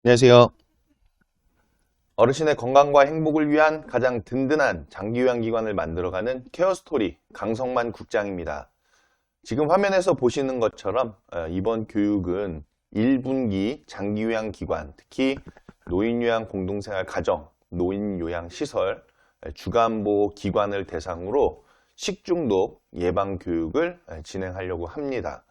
안녕하세요. 어르신의 건강과 행복을 위한 가장 든든한 장기요양기관을 만들어가는 케어스토리 강성만 국장입니다. 지금 화면에서 보시는 것처럼 이번 교육은 1분기 장기요양기관, 특히 노인요양 공동생활 가정, 노인요양시설, 주간보호 기관을 대상으로 식중독 예방교육을 진행하려고 합니다.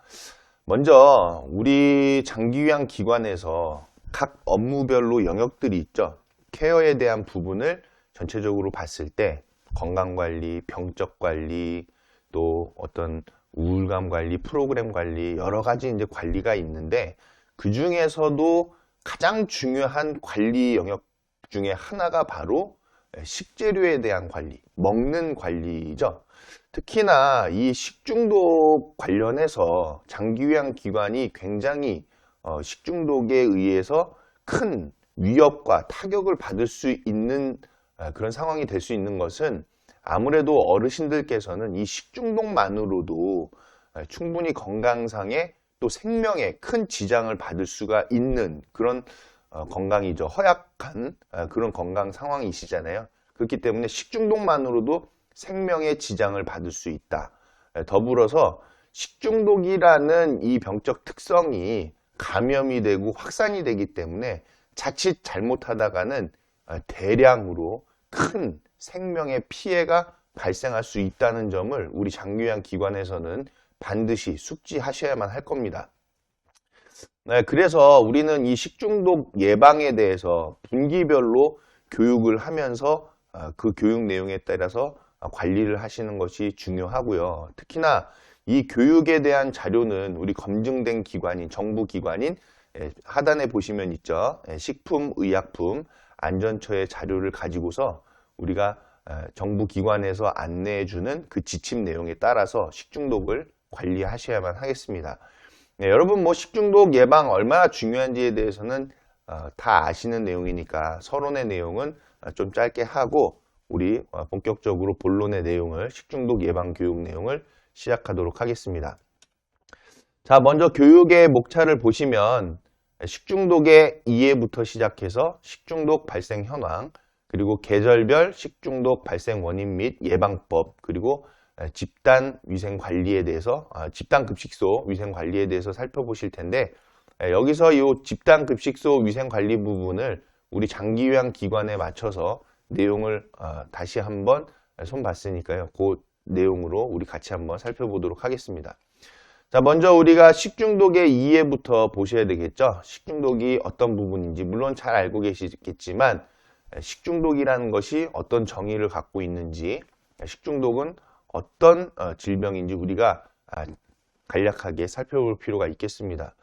먼저 우리 장기요양기관에서 각 업무별로 영역들이 있죠. 케어에 대한 부분을 전체적으로 봤을 때 건강관리, 병적관리, 또 어떤 우울감 관리, 프로그램 관리 여러 가지 이제 관리가 있는데 그 중에서도 가장 중요한 관리 영역 중에 하나가 바로 식재료에 대한 관리, 먹는 관리죠. 특히나 이 식중독 관련해서 장기요양기관이 굉장히 식중독에 의해서 큰 위협과 타격을 받을 수 있는 그런 상황이 될 수 있는 것은 아무래도 어르신들께서는 이 식중독만으로도 충분히 건강상에 또 생명에 큰 지장을 받을 수가 있는 그런 건강이죠. 허약한 그런 건강 상황이시잖아요. 그렇기 때문에 식중독만으로도 생명에 지장을 받을 수 있다. 더불어서 식중독이라는 이 병적 특성이 감염이 되고 확산이 되기 때문에 자칫 잘못하다가는 대량으로 큰 생명의 피해가 발생할 수 있다는 점을 우리 장기요양기관에서는 반드시 숙지하셔야만 할 겁니다. 그래서 우리는 이 식중독 예방에 대해서 분기별로 교육을 하면서 그 교육 내용에 따라서 관리를 하시는 것이 중요하고요. 특히나 이 교육에 대한 자료는 우리 검증된 기관인 정부 기관인 하단에 보시면 있죠. 식품의약품 안전처의 자료를 가지고서 우리가 정부 기관에서 안내해 주는 그 지침 내용에 따라서 식중독을 관리하셔야만 하겠습니다. 네, 여러분 뭐 식중독 예방 얼마나 중요한지에 대해서는 다 아시는 내용이니까 서론의 내용은 좀 짧게 하고 우리 본격적으로 본론의 내용을 식중독 예방 교육 내용을 시작하도록 하겠습니다. 자, 먼저 교육의 목차를 보시면 식중독의 이해부터 시작해서 식중독 발생 현황, 그리고 계절별 식중독 발생 원인 및 예방법, 그리고 집단 위생 관리에 대해서 집단 급식소 위생 관리에 대해서 살펴보실 텐데 여기서 이 집단 급식소 위생 관리 부분을 우리 장기요양 기관에 맞춰서 내용을 다시 한번 손 봤으니까요. 그 내용으로 우리 같이 한번 살펴보도록 하겠습니다. 자, 먼저 우리가 식중독의 이해부터 보셔야 되겠죠. 식중독이 어떤 부분인지 물론 잘 알고 계시겠지만 식중독이라는 것이 어떤 정의를 갖고 있는지, 식중독은 어떤 질병인지 우리가 간략하게 살펴볼 필요가 있겠습니다.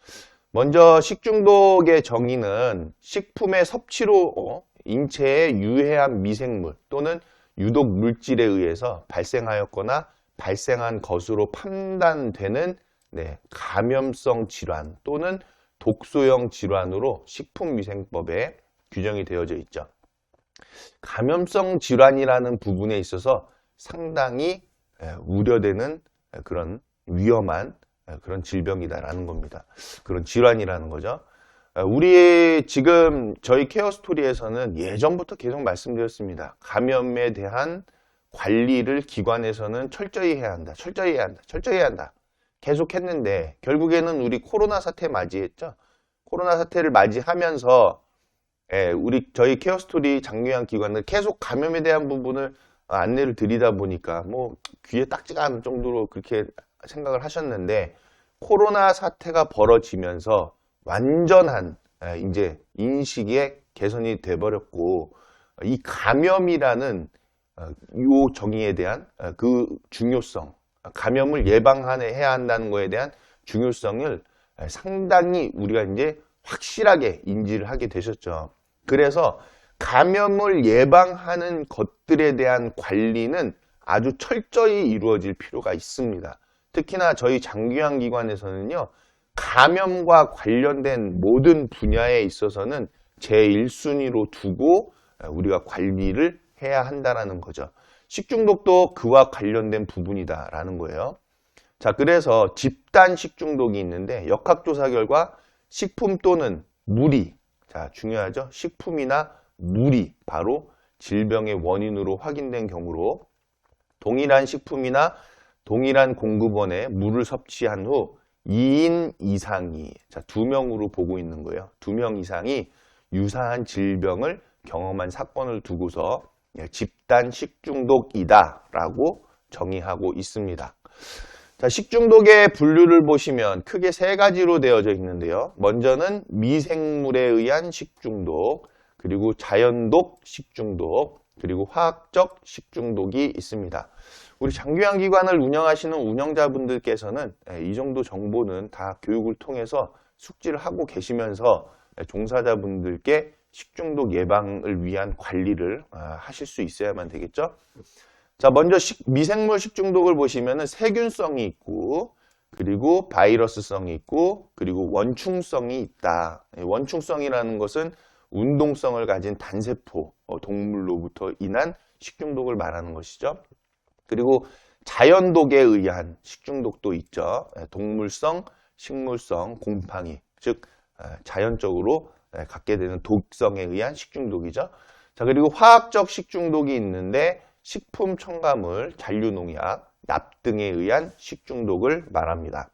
먼저 식중독의 정의는 식품의 섭취로 인체에 유해한 미생물 또는 유독 물질에 의해서 발생하였거나 발생한 것으로 판단되는 감염성 질환 또는 독소형 질환으로 식품위생법에 규정이 되어져 있죠. 감염성 질환이라는 부분에 있어서 상당히 우려되는 그런 위험한 그런 질병이다라는 겁니다. 그런 질환이라는 거죠. 우리 지금 저희 케어스토리에서는 예전부터 계속 말씀드렸습니다. 감염에 대한 관리를 기관에서는 철저히 해야 한다. 철저히 해야 한다. 철저히 해야 한다. 계속 했는데 결국에는 우리 코로나 사태 맞이했죠. 코로나 사태를 맞이하면서 저희 케어스토리 장기요양 기관은 계속 감염에 대한 부분을 안내를 드리다 보니까 뭐 귀에 딱지가 않을 정도로 그렇게 생각을 하셨는데 코로나 사태가 벌어지면서 완전한 이제 인식의 개선이 돼버렸고 이 감염이라는 요 정의에 대한 그 중요성, 감염을 예방해야 한다는 것에 대한 중요성을 상당히 우리가 이제 확실하게 인지를 하게 되셨죠. 그래서 감염을 예방하는 것들에 대한 관리는 아주 철저히 이루어질 필요가 있습니다. 특히나 저희 장기요양 기관에서는요, 감염과 관련된 모든 분야에 있어서는 제1순위로 두고 우리가 관리를 해야 한다는 거죠. 식중독도 그와 관련된 부분이다라는 거예요. 자, 그래서 집단 식중독이 있는데 역학조사 결과 식품 또는 물이 자, 중요하죠. 식품이나 물이 바로 질병의 원인으로 확인된 경우로 동일한 식품이나 동일한 공급원에 물을 섭취한 후 2인 이상이, 자, 2명으로 보고 있는 거예요. 2명 이상이 유사한 질병을 경험한 사건을 두고서 집단 식중독이다라고 정의하고 있습니다. 자, 식중독의 분류를 보시면 크게 3가지로 되어져 있는데요. 먼저는 미생물에 의한 식중독, 그리고 자연독 식중독, 그리고 화학적 식중독이 있습니다. 우리 장교양기관을 운영하시는 운영자분들께서는 이 정도 정보는 다 교육을 통해서 숙지를 하고 계시면서 종사자분들께 식중독 예방을 위한 관리를 하실 수 있어야만 되겠죠. 자, 먼저 미생물 식중독을 보시면은 세균성이 있고, 그리고 바이러스성이 있고, 그리고 원충성이 있다. 원충성이라는 것은 운동성을 가진 단세포 동물로부터 인한 식중독을 말하는 것이죠. 그리고 자연독에 의한 식중독도 있죠. 동물성, 식물성, 곰팡이, 즉 자연적으로 갖게 되는 독성에 의한 식중독이죠. 자, 그리고 화학적 식중독이 있는데 식품 첨가물, 잔류농약, 납 등에 의한 식중독을 말합니다.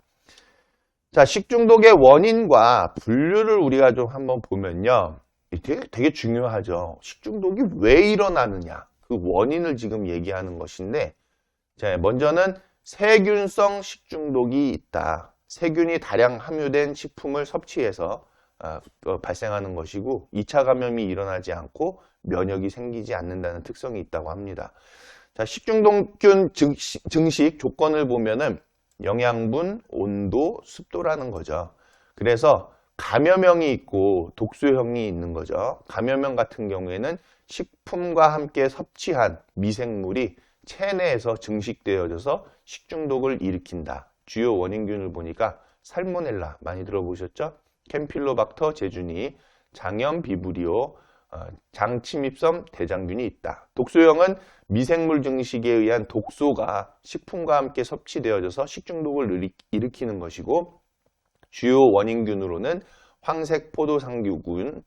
자, 식중독의 원인과 분류를 우리가 좀 한번 보면요. 되게 중요하죠. 식중독이 왜 일어나느냐. 그 원인을 지금 얘기하는 것인데, 자, 먼저는 세균성 식중독이 있다. 세균이 다량 함유된 식품을 섭취해서 발생하는 것이고 2차 감염이 일어나지 않고 면역이 생기지 않는다는 특성이 있다고 합니다. 자, 식중독균 증식 조건을 보면은 영양분, 온도, 습도라는 거죠. 그래서 감염형이 있고 독소형이 있는 거죠. 감염형 같은 경우에는 식품과 함께 섭취한 미생물이 체내에서 증식되어져서 식중독을 일으킨다. 주요 원인균을 보니까 살모넬라 많이 들어보셨죠? 캠필로박터 제주니, 장염 비브리오, 장침입성 대장균이 있다. 독소형은 미생물 증식에 의한 독소가 식품과 함께 섭취되어져서 식중독을 일으키는 것이고 주요 원인균으로는 황색 포도상규균,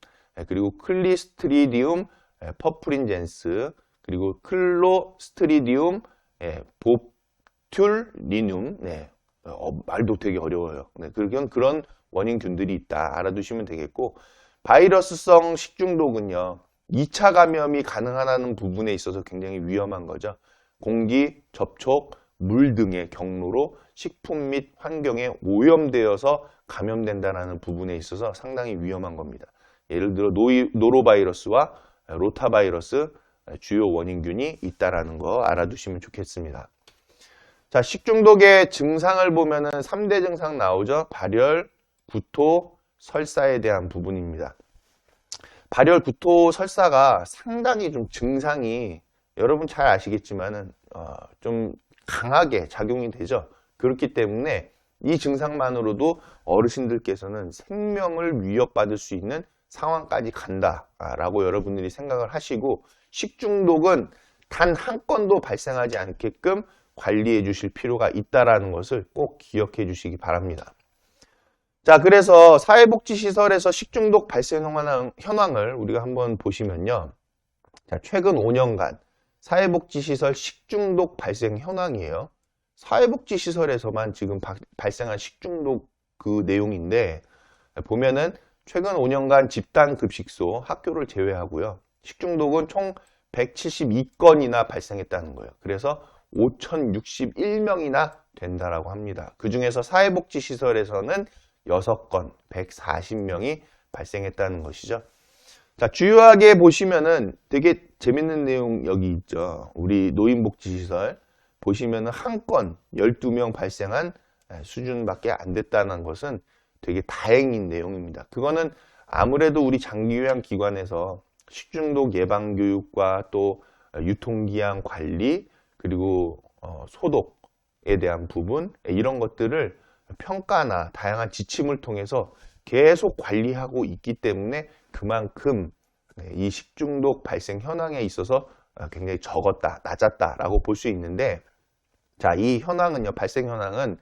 그리고 클리스트리디움 퍼프린젠스, 그리고 클로스트리디움 보툴리눔, 말도 되게 어려워요. 그런 원인균들이 있다. 알아두시면 되겠고, 바이러스성 식중독은요, 2차 감염이 가능하다는 부분에 있어서 굉장히 위험한 거죠. 공기, 접촉, 물 등의 경로로 식품 및 환경에 오염되어서 감염된다는 부분에 있어서 상당히 위험한 겁니다. 예를 들어 노로바이러스와 로타바이러스 주요 원인균이 있다는 거 알아두시면 좋겠습니다. 자, 식중독의 증상을 보면은 3대 증상 나오죠. 발열, 구토, 설사에 대한 부분입니다. 발열, 구토, 설사가 상당히 좀 증상이 여러분 잘 아시겠지만은 좀 강하게 작용이 되죠. 그렇기 때문에 이 증상만으로도 어르신들께서는 생명을 위협받을 수 있는 상황까지 간다라고 여러분들이 생각을 하시고 식중독은 단 한 건도 발생하지 않게끔 관리해 주실 필요가 있다는 것을 꼭 기억해 주시기 바랍니다. 자, 그래서 사회복지시설에서 식중독 발생 현황을 우리가 한번 보시면요. 자, 최근 5년간 사회복지시설 식중독 발생 현황이에요. 사회복지시설에서만 지금 발생한 식중독 그 내용인데 보면은 최근 5년간 집단급식소, 학교를 제외하고요. 식중독은 총 172건이나 발생했다는 거예요. 그래서 5,061명이나 된다라고 합니다. 그 중에서 사회복지시설에서는 6건, 140명이 발생했다는 것이죠. 자, 주요하게 보시면은 되게 재밌는 내용 여기 있죠. 우리 노인복지시설 보시면은 한 건 12명 발생한 수준밖에 안 됐다는 것은 되게 다행인 내용입니다. 그거는 아무래도 우리 장기요양기관에서 식중독 예방 교육과 또 유통기한 관리 그리고 소독에 대한 부분 이런 것들을 평가나 다양한 지침을 통해서 계속 관리하고 있기 때문에 그만큼 이 식중독 발생 현황에 있어서 굉장히 적었다, 낮았다라고 볼 수 있는데 자, 이 현황은요, 발생 현황은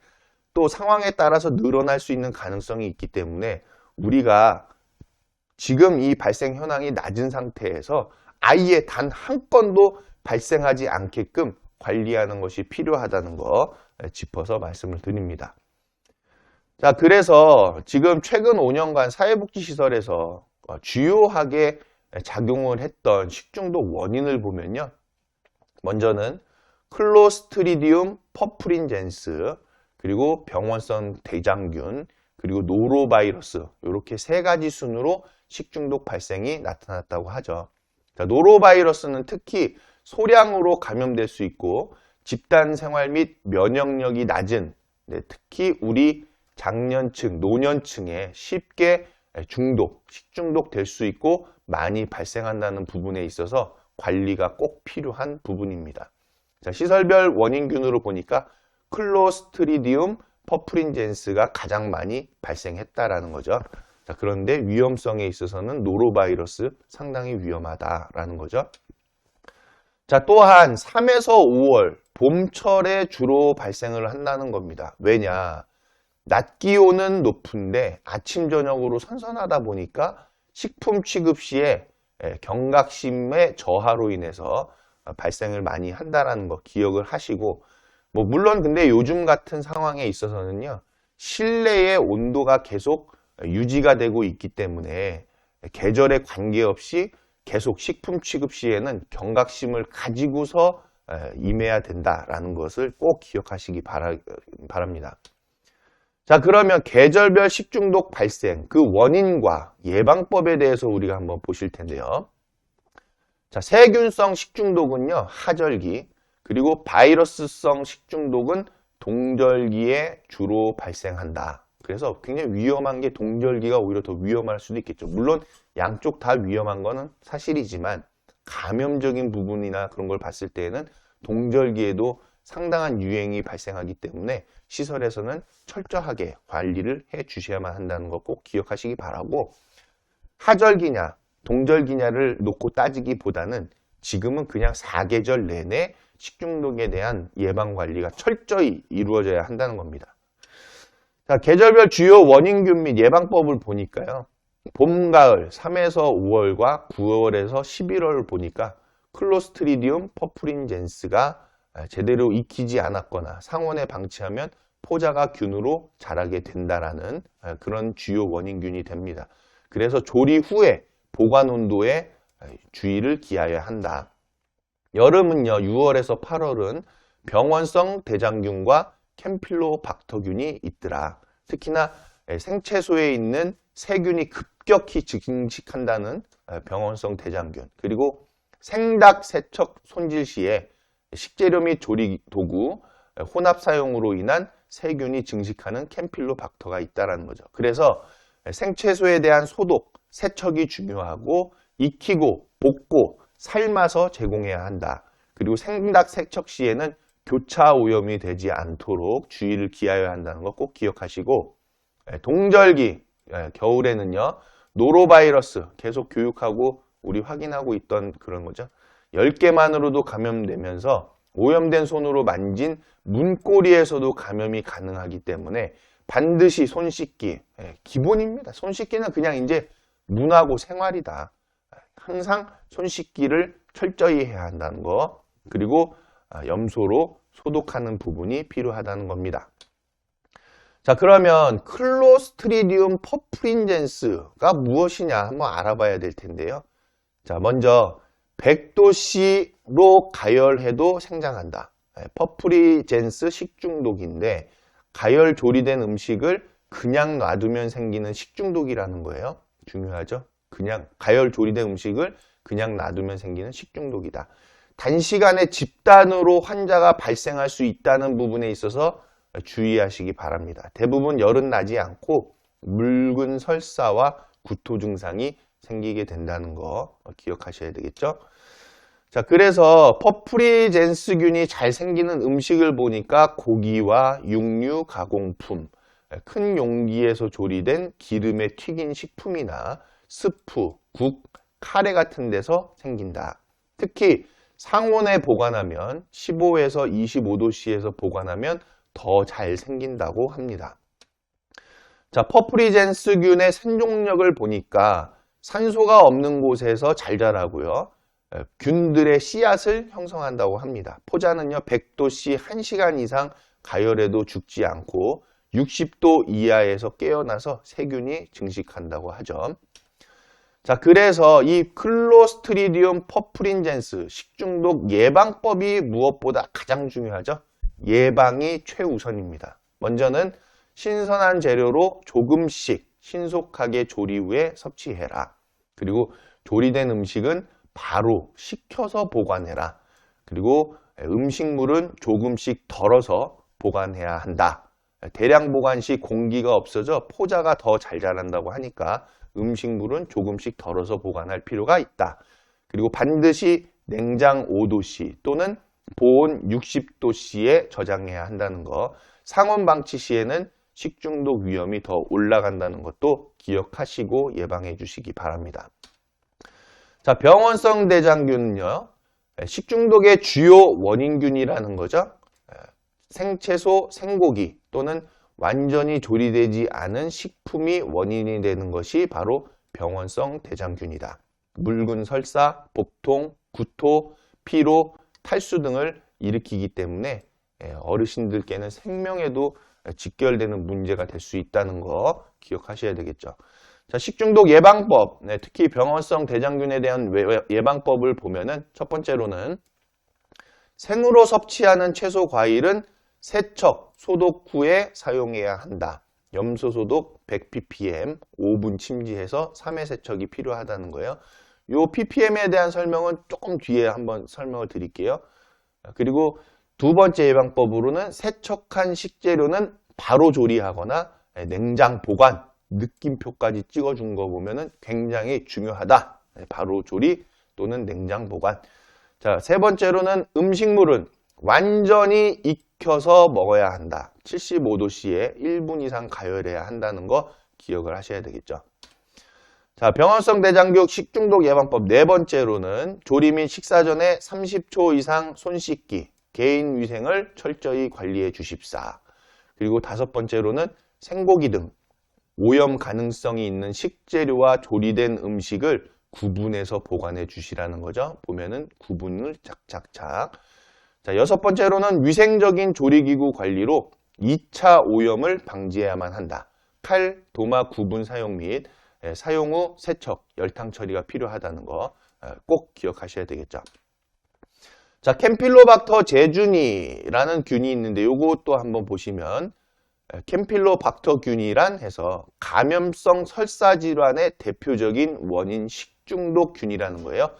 또 상황에 따라서 늘어날 수 있는 가능성이 있기 때문에 우리가 지금 이 발생 현황이 낮은 상태에서 아예 단 한 건도 발생하지 않게끔 관리하는 것이 필요하다는 거 짚어서 말씀을 드립니다. 자, 그래서 지금 최근 5년간 사회복지시설에서 주요하게 작용을 했던 식중독 원인을 보면요. 먼저는 클로스트리디움 퍼프린젠스, 그리고 병원성 대장균, 그리고 노로바이러스, 이렇게 세 가지 순으로 식중독 발생이 나타났다고 하죠. 자, 노로바이러스는 특히 소량으로 감염될 수 있고 집단 생활 및 면역력이 낮은 특히 우리 장년층, 노년층에 쉽게 식중독 될 수 있고 많이 발생한다는 부분에 있어서 관리가 꼭 필요한 부분입니다. 자, 시설별 원인균으로 보니까 클로스트리디움 퍼프린젠스가 가장 많이 발생했다라는 거죠. 자, 그런데 위험성에 있어서는 노로바이러스 상당히 위험하다라는 거죠. 자, 또한 3에서 5월 봄철에 주로 발생을 한다는 겁니다. 왜냐? 낮 기온은 높은데 아침 저녁으로 선선하다 보니까 식품 취급 시에 경각심의 저하로 인해서 발생을 많이 한다는 거 기억을 하시고, 물론 근데 요즘 같은 상황에 있어서는요, 실내의 온도가 계속 유지가 되고 있기 때문에 계절에 관계없이 계속 식품 취급 시에는 경각심을 가지고서 임해야 된다라는 것을 꼭 기억하시기 바랍니다. 자, 그러면 계절별 식중독 발생, 그 원인과 예방법에 대해서 우리가 한번 보실 텐데요. 자, 세균성 식중독은요, 하절기, 그리고 바이러스성 식중독은 동절기에 주로 발생한다. 그래서 굉장히 위험한 게 동절기가 오히려 더 위험할 수도 있겠죠. 물론 양쪽 다 위험한 거는 사실이지만 감염적인 부분이나 그런 걸 봤을 때에는 동절기에도 상당한 유행이 발생하기 때문에 시설에서는 철저하게 관리를 해 주셔야만 한다는 거 꼭 기억하시기 바라고, 하절기냐 동절기냐를 놓고 따지기보다는 지금은 그냥 사계절 내내 식중독에 대한 예방 관리가 철저히 이루어져야 한다는 겁니다. 자, 계절별 주요 원인균 및 예방법을 보니까요. 봄, 가을 3에서 5월과 9월에서 11월을 보니까 클로스트리디움 퍼프린젠스가 제대로 익히지 않았거나 상온에 방치하면 포자가 균으로 자라게 된다라는 그런 주요 원인균이 됩니다. 그래서 조리 후에 보관 온도에 주의를 기하여야 한다. 여름은요, 6월에서 8월은 병원성 대장균과 캠필로박터균이 있더라. 특히나 생채소에 있는 세균이 급격히 증식한다는 병원성 대장균, 그리고 생닭 세척 손질 시에 식재료 및 조리 도구 혼합 사용으로 인한 세균이 증식하는 캠필로박터가 있다는 거죠. 그래서 생채소에 대한 소독, 세척이 중요하고 익히고 볶고 삶아서 제공해야 한다. 그리고 생닭 세척 시에는 교차 오염이 되지 않도록 주의를 기하여야 한다는 거 꼭 기억하시고, 동절기, 겨울에는요, 노로바이러스 계속 교육하고 우리 확인하고 있던 그런 거죠. 10개만으로도 감염되면서 오염된 손으로 만진 문고리에서도 감염이 가능하기 때문에 반드시 손 씻기, 기본입니다. 손 씻기는 그냥 이제 문화고 생활이다. 항상 손 씻기를 철저히 해야 한다는 거, 그리고 염소로 소독하는 부분이 필요하다는 겁니다. 자, 그러면 클로스트리디움 퍼프린젠스가 무엇이냐 한번 알아봐야 될 텐데요. 자, 먼저 100도씨로 가열해도 생장한다. 퍼프린젠스 식중독인데 가열 조리된 음식을 그냥 놔두면 생기는 식중독이라는 거예요. 중요하죠? 그냥 가열 조리된 음식을 그냥 놔두면 생기는 식중독이다. 단시간에 집단으로 환자가 발생할 수 있다는 부분에 있어서 주의하시기 바랍니다. 대부분 열은 나지 않고 묽은 설사와 구토 증상이 생기게 된다는 거 기억하셔야 되겠죠? 자, 그래서 퍼프린젠스균이 잘 생기는 음식을 보니까 고기와 육류 가공품, 큰 용기에서 조리된 기름에 튀긴 식품이나 스프, 국, 카레 같은 데서 생긴다. 특히 상온에 보관하면 15에서 25도씨에서 보관하면 더 잘 생긴다고 합니다. 자, 퍼프린젠스균의 생존력을 보니까 산소가 없는 곳에서 잘 자라고요. 균들의 씨앗을 형성한다고 합니다. 포자는요, 100도씨 1시간 이상 가열해도 죽지 않고 60도 이하에서 깨어나서 세균이 증식한다고 하죠. 자, 그래서 이 클로스트리디움 퍼프린젠스 식중독 예방법이 무엇보다 가장 중요하죠. 예방이 최우선입니다. 먼저는 신선한 재료로 조금씩 신속하게 조리 후에 섭취해라. 그리고 조리된 음식은 바로 식혀서 보관해라. 그리고 음식물은 조금씩 덜어서 보관해야 한다. 대량 보관 시 공기가 없어져 포자가 더 잘 자란다고 하니까 음식물은 조금씩 덜어서 보관할 필요가 있다. 그리고 반드시 냉장 5도씨 또는 보온 60도씨에 저장해야 한다는 거. 상온 방치 시에는 식중독 위험이 더 올라간다는 것도 기억하시고 예방해 주시기 바랍니다. 자, 병원성 대장균은요, 식중독의 주요 원인균이라는 거죠. 생채소, 생고기 또는 완전히 조리되지 않은 식품이 원인이 되는 것이 바로 병원성 대장균이다. 묽은 설사, 복통, 구토, 피로, 탈수 등을 일으키기 때문에 어르신들께는 생명에도 직결되는 문제가 될 수 있다는 거 기억하셔야 되겠죠. 자, 식중독 예방법, 특히 병원성 대장균에 대한 예방법을 보면은 첫 번째로는 생으로 섭취하는 채소, 과일은 세척, 소독 후에 사용해야 한다. 염소 소독 100ppm, 5분 침지해서 3회 세척이 필요하다는 거예요. 요 ppm에 대한 설명은 조금 뒤에 한번 설명을 드릴게요. 그리고 두 번째 예방법으로는 세척한 식재료는 바로 조리하거나 냉장 보관, 느낌표까지 찍어준 거 보면은 굉장히 중요하다. 바로 조리 또는 냉장 보관. 자, 세 번째로는 음식물은 완전히 익혀서 먹어야 한다. 75도씨에 1분 이상 가열해야 한다는 거 기억을 하셔야 되겠죠. 자, 병원성 대장균 식중독 예방법 네 번째로는 조리 및 식사 전에 30초 이상 손 씻기, 개인 위생을 철저히 관리해 주십사. 그리고 다섯 번째로는 생고기 등 오염 가능성이 있는 식재료와 조리된 음식을 구분해서 보관해 주시라는 거죠. 보면은 구분을 착착착. 자, 여섯 번째로는 위생적인 조리기구 관리로 2차 오염을 방지해야만 한다. 칼, 도마 구분 사용 및 사용 후 세척, 열탕 처리가 필요하다는 거 꼭 기억하셔야 되겠죠. 자, 캠필로박터 제주니라는 균이 있는데 요것도 한번 보시면 캠필로박터균이란 해서 감염성 설사질환의 대표적인 원인 식중독균이라는 거예요.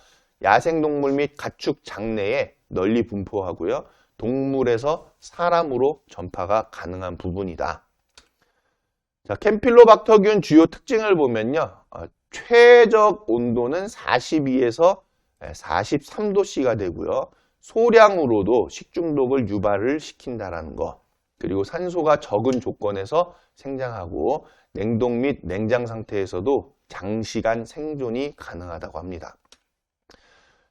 야생동물 및 가축 장내에 널리 분포하고요. 동물에서 사람으로 전파가 가능한 부분이다. 자, 캠필로박터균 주요 특징을 보면요. 최적 온도는 42에서 43도씨가 되고요. 소량으로도 식중독을 유발을 시킨다는 거. 그리고 산소가 적은 조건에서 생장하고 냉동 및 냉장 상태에서도 장시간 생존이 가능하다고 합니다.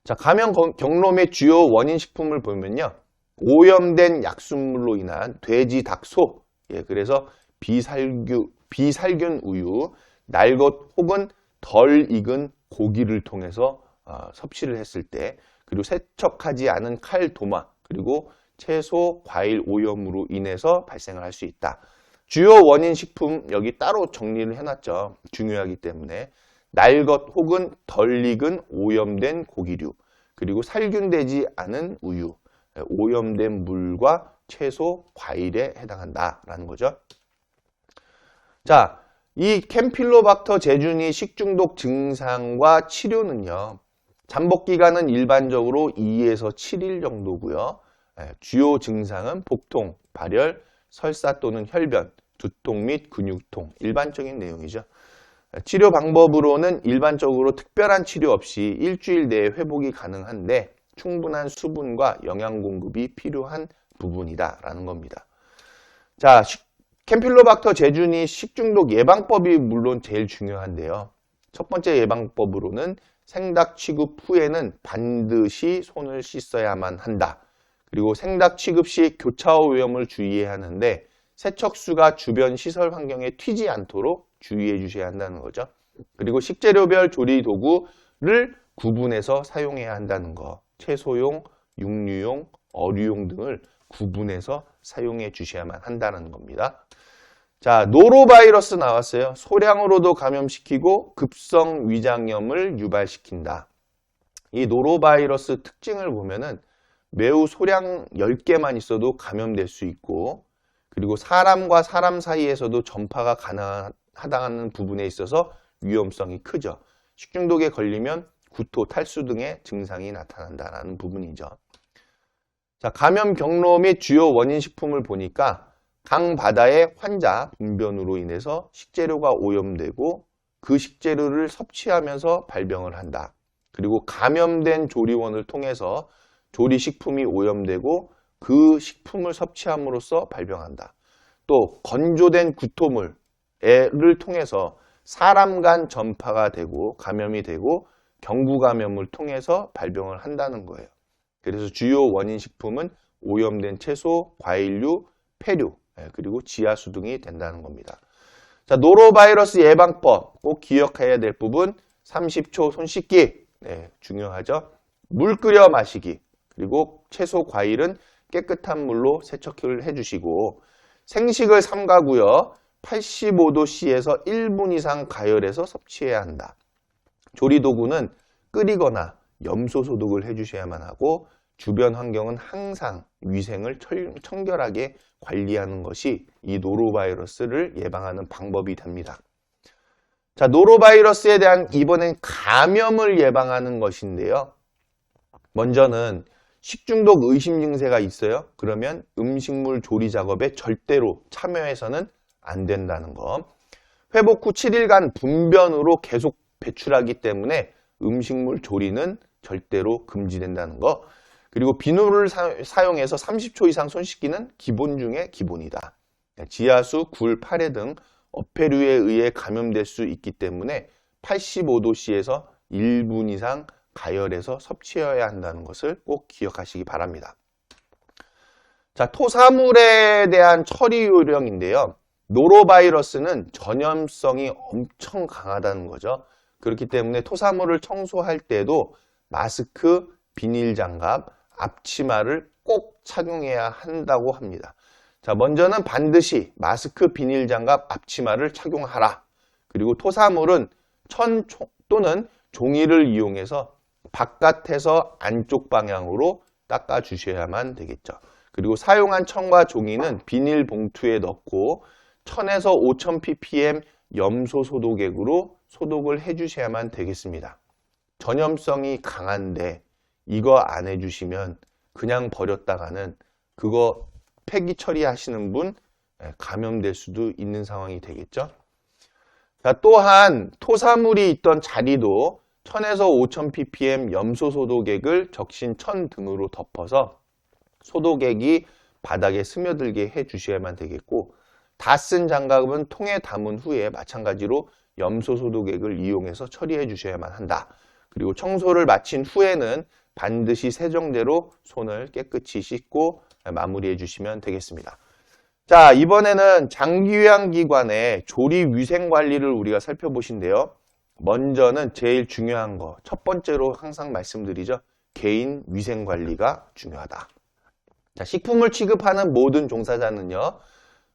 자, 감염 경로 및 주요 원인 식품을 보면요. 오염된 약수물로 인한 돼지, 닭, 소. 그래서 비살균 우유, 날 것 혹은 덜 익은 고기를 통해서 섭취를 했을 때, 그리고 세척하지 않은 칼, 도마, 그리고 채소, 과일 오염으로 인해서 발생을 할 수 있다. 주요 원인 식품 여기 따로 정리를 해놨죠. 중요하기 때문에 날 것 혹은 덜 익은 오염된 고기류, 그리고 살균되지 않은 우유, 오염된 물과 채소, 과일에 해당한다라는 거죠. 자, 이 캠필로박터 제주니 식중독 증상과 치료는요. 잠복 기간은 일반적으로 2에서 7일 정도고요. 주요 증상은 복통, 발열, 설사 또는 혈변, 두통 및 근육통, 일반적인 내용이죠. 치료 방법으로는 일반적으로 특별한 치료 없이 일주일 내에 회복이 가능한데 충분한 수분과 영양 공급이 필요한 부분이다라는 겁니다. 자, 캠필로박터 제주니 식중독 예방법이 물론 제일 중요한데요. 첫 번째 예방법으로는 생닭 취급 후에는 반드시 손을 씻어야만 한다. 그리고 생닭 취급 시 교차 오염을 주의해야 하는데 세척수가 주변 시설 환경에 튀지 않도록 주의해 주셔야 한다는 거죠. 그리고 식재료별 조리 도구를 구분해서 사용해야 한다는 거. 채소용, 육류용, 어류용 등을 구분해서 사용해 주셔야만 한다는 겁니다. 자, 노로바이러스 나왔어요. 소량으로도 감염시키고 급성 위장염을 유발시킨다. 이 노로바이러스 특징을 보면은 매우 소량 10개만 있어도 감염될 수 있고, 그리고 사람과 사람 사이에서도 전파가 가능하다는 부분에 있어서 위험성이 크죠. 식중독에 걸리면 구토, 탈수 등의 증상이 나타난다는 부분이죠. 자, 감염 경로 및 주요 원인 식품을 보니까 강바다의 환자 분변으로 인해서 식재료가 오염되고 그 식재료를 섭취하면서 발병을 한다. 그리고 감염된 조리원을 통해서 조리식품이 오염되고 그 식품을 섭취함으로써 발병한다. 또 건조된 구토물을 통해서 사람 간 전파가 되고 감염이 되고 경구감염을 통해서 발병을 한다는 거예요. 그래서 주요 원인 식품은 오염된 채소, 과일류, 폐류, 그리고 지하수 등이 된다는 겁니다. 자, 노로바이러스 예방법 꼭 기억해야 될 부분 30초 손 씻기 중요하죠. 물 끓여 마시기, 그리고 채소, 과일은 깨끗한 물로 세척을 해주시고 생식을 삼가고요. 85도씨에서 1분 이상 가열해서 섭취해야 한다. 조리도구는 끓이거나 염소 소독을 해주셔야만 하고 주변 환경은 항상 위생을 청결하게 관리하는 것이 이 노로바이러스를 예방하는 방법이 됩니다. 자, 노로바이러스에 대한 이번엔 감염을 예방하는 것인데요. 먼저는 식중독 의심 증세가 있어요. 그러면 음식물 조리 작업에 절대로 참여해서는 안 된다는 거. 회복 후 7일간 분변으로 계속 배출하기 때문에 음식물 조리는 절대로 금지된다는 거. 그리고 비누를 사용해서 30초 이상 손 씻기는 기본 중에 기본이다. 지하수, 굴, 파래 등 어패류에 의해 감염될 수 있기 때문에 85도씨에서 1분 이상 가열해서 섭취해야 한다는 것을 꼭 기억하시기 바랍니다. 자, 토사물에 대한 처리 요령인데요. 노로바이러스는 전염성이 엄청 강하다는 거죠. 그렇기 때문에 토사물을 청소할 때도 마스크, 비닐 장갑, 앞치마를 꼭 착용해야 한다고 합니다. 자, 먼저는 반드시 마스크, 비닐 장갑, 앞치마를 착용하라. 그리고 토사물은 천 또는 종이를 이용해서 바깥에서 안쪽 방향으로 닦아 주셔야만 되겠죠. 그리고 사용한 천과 종이는 비닐 봉투에 넣고 1000에서 5000 ppm 염소 소독액으로 소독을 해주셔야만 되겠습니다. 전염성이 강한데 이거 안 해주시면 그냥 버렸다가는 그거 폐기 처리하시는 분 감염될 수도 있는 상황이 되겠죠. 자, 또한 토사물이 있던 자리도 1000에서 5000 ppm 염소 소독액을 적신 천 등으로 덮어서 소독액이 바닥에 스며들게 해주셔야만 되겠고, 다 쓴 장갑은 통에 담은 후에 마찬가지로 염소 소독액을 이용해서 처리해 주셔야만 한다. 그리고 청소를 마친 후에는 반드시 세정제로 손을 깨끗이 씻고 마무리해 주시면 되겠습니다. 자, 이번에는 장기요양기관의 조리 위생 관리를 우리가 살펴보신데요. 먼저는 제일 중요한 거, 첫 번째로 항상 말씀드리죠. 개인 위생 관리가 중요하다. 자, 식품을 취급하는 모든 종사자는요,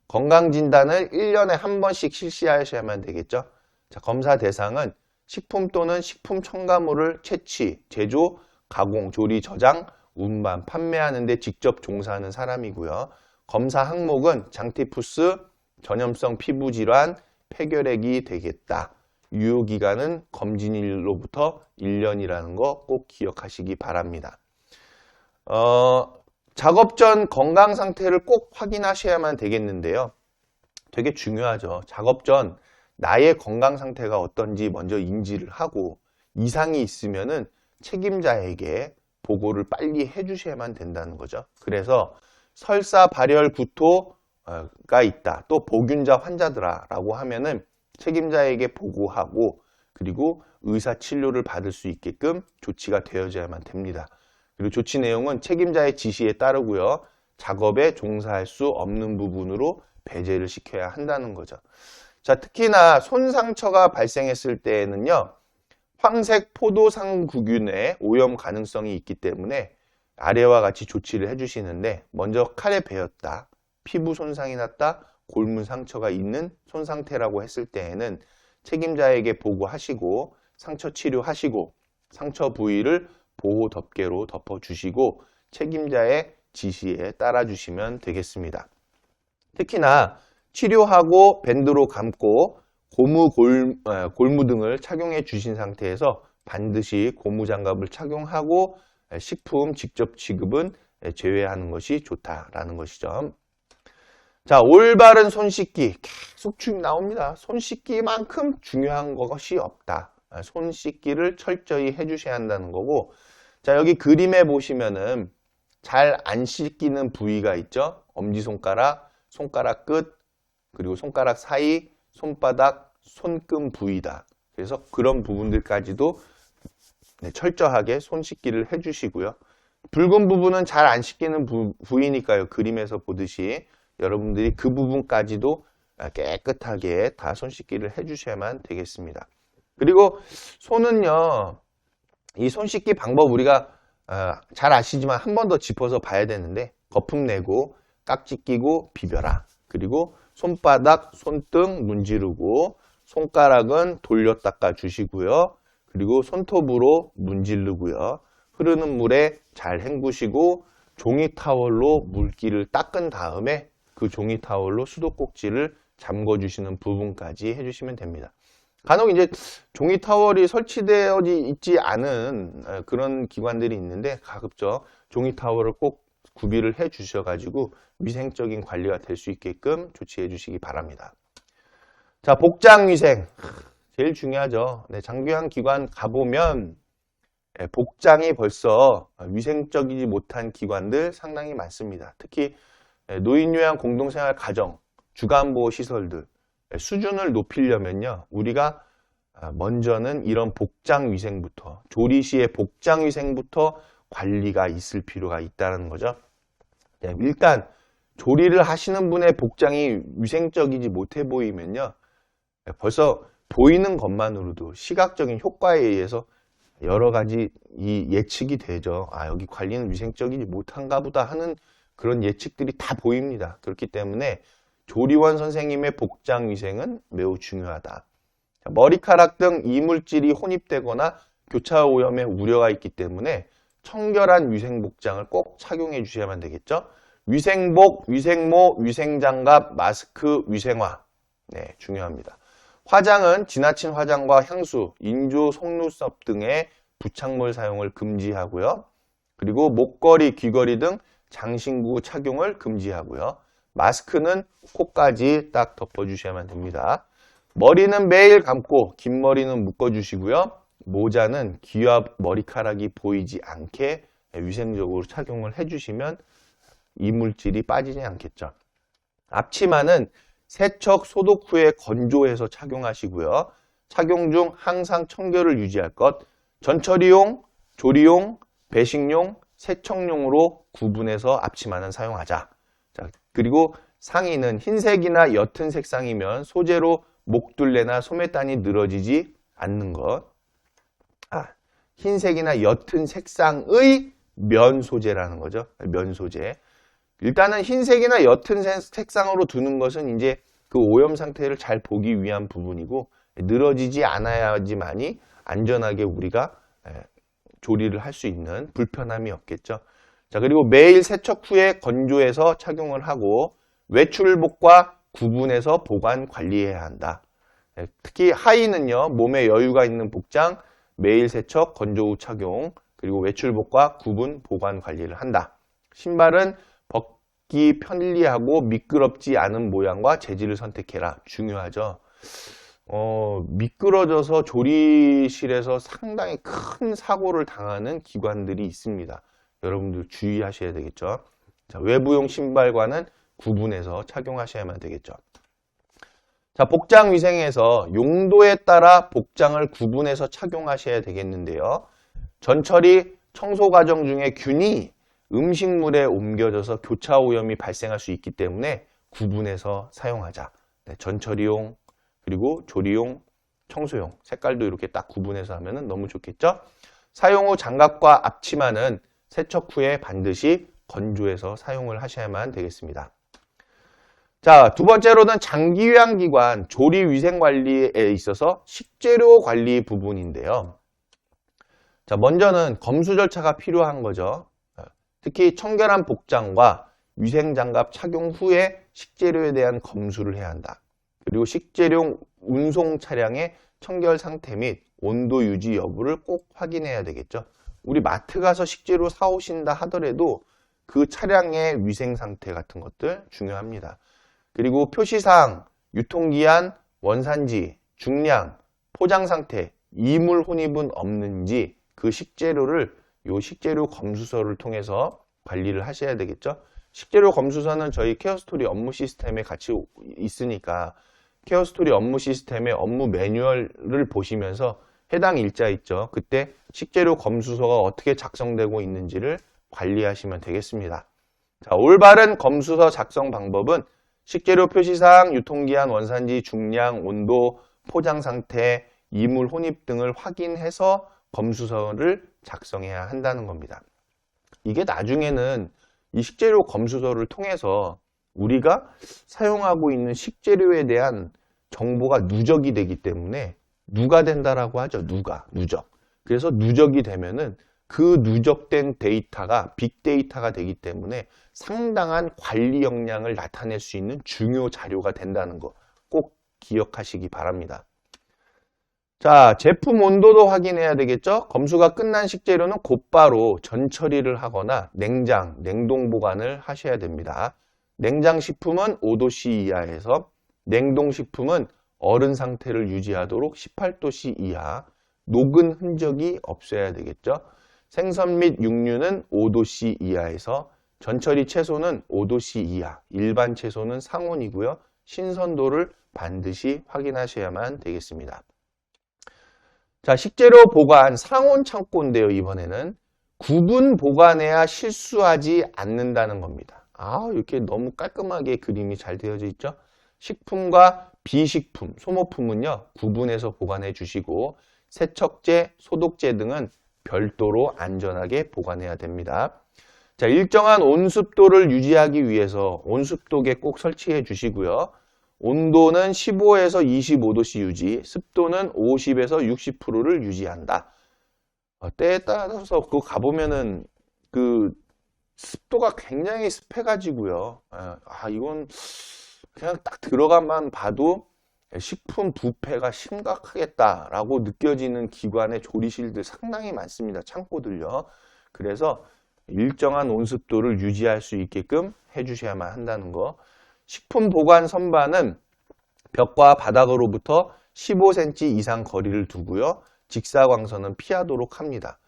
건강진단을 1년에 한 번씩 실시하셔야만 되겠죠. 자, 검사 대상은 식품 또는 식품 첨가물을 채취, 제조, 가공, 조리, 저장, 운반, 판매하는 데 직접 종사하는 사람이고요. 검사 항목은 장티푸스, 전염성 피부질환, 폐결핵이 되겠다. 유효기간은 검진일로부터 1년이라는 거 꼭 기억하시기 바랍니다. 작업 전 건강 상태를 꼭 확인하셔야만 되겠는데요. 되게 중요하죠. 작업 전 나의 건강 상태가 어떤지 먼저 인지를 하고 이상이 있으면은 책임자에게 보고를 빨리 해주셔야만 된다는 거죠. 그래서 설사, 발열, 구토가 있다. 또 보균자 환자들아라고 하면은 책임자에게 보고하고 그리고 의사 치료를 받을 수 있게끔 조치가 되어져야만 됩니다. 그리고 조치 내용은 책임자의 지시에 따르고요. 작업에 종사할 수 없는 부분으로 배제를 시켜야 한다는 거죠. 자, 특히나 손상처가 발생했을 때에는요, 황색 포도상구균의 오염 가능성이 있기 때문에 아래와 같이 조치를 해주시는데, 먼저 칼에 베었다, 피부 손상이 났다, 골문 상처가 있는 손 상태라고 했을 때에는 책임자에게 보고하시고 상처 치료하시고 상처 부위를 보호 덮개로 덮어주시고 책임자의 지시에 따라주시면 되겠습니다. 특히나 치료하고 밴드로 감고 골무 등을 착용해 주신 상태에서 반드시 고무장갑을 착용하고 식품 직접 취급은 제외하는 것이 좋다라는 것이죠. 자, 올바른 손 씻기. 계속 나옵니다. 손 씻기만큼 중요한 것이 없다. 손 씻기를 철저히 해주셔야 한다는 거고, 자, 여기 그림에 보시면은 잘 안 씻기는 부위가 있죠. 엄지손가락, 손가락 끝, 그리고 손가락 사이, 손바닥, 손금 부위다. 그래서 그런 부분들까지도 철저하게 손 씻기를 해주시고요. 붉은 부분은 잘 안 씻기는 부위니까요. 그림에서 보듯이 여러분들이 그 부분까지도 깨끗하게 다 손 씻기를 해주셔야만 되겠습니다. 그리고 손은요, 이 손 씻기 방법 우리가 잘 아시지만 한 번 더 짚어서 봐야 되는데, 거품 내고 깍지 끼고 비벼라. 그리고 손바닥, 손등 문지르고 손가락은 돌려 닦아 주시고요. 그리고 손톱으로 문지르고요. 흐르는 물에 잘 헹구시고 종이 타월로 물기를 닦은 다음에 그 종이 타월로 수도꼭지를 잠궈 주시는 부분까지 해주시면 됩니다. 간혹 이제 종이 타월이 설치되어 있지 않은 그런 기관들이 있는데 가급적 종이 타월을 꼭 구비를 해 주셔가지고 위생적인 관리가 될 수 있게끔 조치해 주시기 바랍니다. 자, 복장 위생. 제일 중요하죠. 네, 장교양 기관 가보면 복장이 벌써 위생적이지 못한 기관들 상당히 많습니다. 특히 노인요양 공동생활 가정, 주간보호 시설들 수준을 높이려면요, 우리가 먼저는 이런 복장 위생부터, 조리 시의 복장 위생부터 관리가 있을 필요가 있다는 거죠. 네, 일단 조리를 하시는 분의 복장이 위생적이지 못해 보이면요, 벌써 보이는 것만으로도 시각적인 효과에 의해서 여러 가지 이 예측이 되죠. 아, 여기 관리는 위생적이지 못한가 보다 하는 그런 예측들이 다 보입니다. 그렇기 때문에 조리원 선생님의 복장 위생은 매우 중요하다. 머리카락 등 이물질이 혼입되거나 교차 오염의 우려가 있기 때문에 청결한 위생 복장을 꼭 착용해 주셔야만 되겠죠. 위생복, 위생모, 위생장갑, 마스크, 위생화. 네, 중요합니다. 화장은 지나친 화장과 향수, 인조, 속눈썹 등의 부착물 사용을 금지하고요. 그리고 목걸이, 귀걸이 등 장신구 착용을 금지하고요. 마스크는 코까지 딱 덮어주셔야만 됩니다. 머리는 매일 감고 긴 머리는 묶어주시고요. 모자는 귀와 머리카락이 보이지 않게 위생적으로 착용을 해주시면 이물질이 빠지지 않겠죠. 앞치마는 세척, 소독 후에 건조해서 착용하시고요. 착용 중 항상 청결을 유지할 것, 전처리용, 조리용, 배식용, 세척용으로 구분해서 앞치마는 사용하자. 자, 그리고 상의는 흰색이나 옅은 색상이면 소재로 목둘레나 소매단이 늘어지지 않는 것. 흰색이나 옅은 색상의 면 소재라는 거죠. 면 소재. 일단은 흰색이나 옅은 색상으로 두는 것은 이제 그 오염 상태를 잘 보기 위한 부분이고, 늘어지지 않아야지만이 안전하게 우리가 조리를 할 수 있는 불편함이 없겠죠. 자, 그리고 매일 세척 후에 건조해서 착용을 하고 외출복과 구분해서 보관 관리해야 한다. 특히 하의는요, 몸에 여유가 있는 복장, 매일 세척, 건조 후 착용, 그리고 외출복과 구분 보관 관리를 한다. 신발은 벗기 편리하고 미끄럽지 않은 모양과 재질을 선택해라. 중요하죠. 미끄러져서 조리실에서 상당히 큰 사고를 당하는 기관들이 있습니다. 여러분들 주의하셔야 되겠죠. 자, 외부용 신발과는 구분해서 착용하셔야만 되겠죠. 자, 복장 위생에서 용도에 따라 복장을 구분해서 착용하셔야 되겠는데요. 전처리 청소 과정 중에 균이 음식물에 옮겨져서 교차 오염이 발생할 수 있기 때문에 구분해서 사용하자. 네, 전처리용, 그리고 조리용, 청소용 색깔도 이렇게 딱 구분해서 하면 너무 좋겠죠? 사용 후 장갑과 앞치마는 세척 후에 반드시 건조해서 사용을 하셔야만 되겠습니다. 자, 두 번째로는 장기요양기관 조리위생관리에 있어서 식재료 관리 부분인데요. 자, 먼저는 검수 절차가 필요한 거죠. 특히 청결한 복장과 위생장갑 착용 후에 식재료에 대한 검수를 해야 한다. 그리고 식재료 운송 차량의 청결 상태 및 온도 유지 여부를 꼭 확인해야 되겠죠. 우리 마트 가서 식재료 사오신다 하더라도 그 차량의 위생 상태 같은 것들 중요합니다. 그리고 표시사항, 유통기한, 원산지, 중량, 포장 상태, 이물 혼입은 없는지 그 식재료를 요 식재료 검수서를 통해서 관리를 하셔야 되겠죠. 식재료 검수서는 저희 케어스토리 업무 시스템에 같이 있으니까 케어스토리 업무 시스템의 업무 매뉴얼을 보시면서 해당 일자 있죠. 그때 식재료 검수서가 어떻게 작성되고 있는지를 관리하시면 되겠습니다. 자, 올바른 검수서 작성 방법은 식재료 표시사항, 유통기한, 원산지, 중량, 온도, 포장 상태, 이물 혼입 등을 확인해서 검수서를 작성해야 한다는 겁니다. 이게 나중에는 이 식재료 검수서를 통해서 우리가 사용하고 있는 식재료에 대한 정보가 누적이 되기 때문에 누가 된다라고 하죠. 누적. 그래서 누적이 되면은 그 누적된 데이터가 빅데이터가 되기 때문에 상당한 관리 역량을 나타낼 수 있는 중요 자료가 된다는 거 꼭 기억하시기 바랍니다. 자, 제품 온도도 확인해야 되겠죠? 검수가 끝난 식재료는 곧바로 전처리를 하거나 냉동 보관을 하셔야 됩니다. 냉장식품은 5도씨 이하에서 냉동식품은 얼은 상태를 유지하도록 18도씨 이하, 녹은 흔적이 없어야 되겠죠? 생선 및 육류는 5도씨 이하에서 전처리 채소는 5도씨 이하, 일반 채소는 상온이고요. 신선도를 반드시 확인하셔야만 되겠습니다. 자, 식재료 보관 상온 창고인데요. 이번에는 구분 보관해야 실수하지 않는다는 겁니다. 이렇게 너무 깔끔하게 그림이 잘 되어져 있죠? 식품과 비식품, 소모품은요, 구분해서 보관해 주시고 세척제, 소독제 등은 별도로 안전하게 보관해야 됩니다. 자, 일정한 온습도를 유지하기 위해서 온습도계 꼭 설치해 주시고요. 온도는 15에서 25도씨 유지, 습도는 50에서 60%를 유지한다. 때에 따라서 그거 가보면은 그 습도가 굉장히 습해가지고요. 이건 그냥 딱 들어가만 봐도 식품 부패가 심각하겠다라고 느껴지는 기관의 조리실들 상당히 많습니다. 창고들요. 그래서 일정한 온습도를 유지할 수 있게끔 해주셔야만 한다는 거. 식품 보관 선반은 벽과 바닥으로부터 15cm 이상 거리를 두고요. 직사광선은 피하도록 합니다.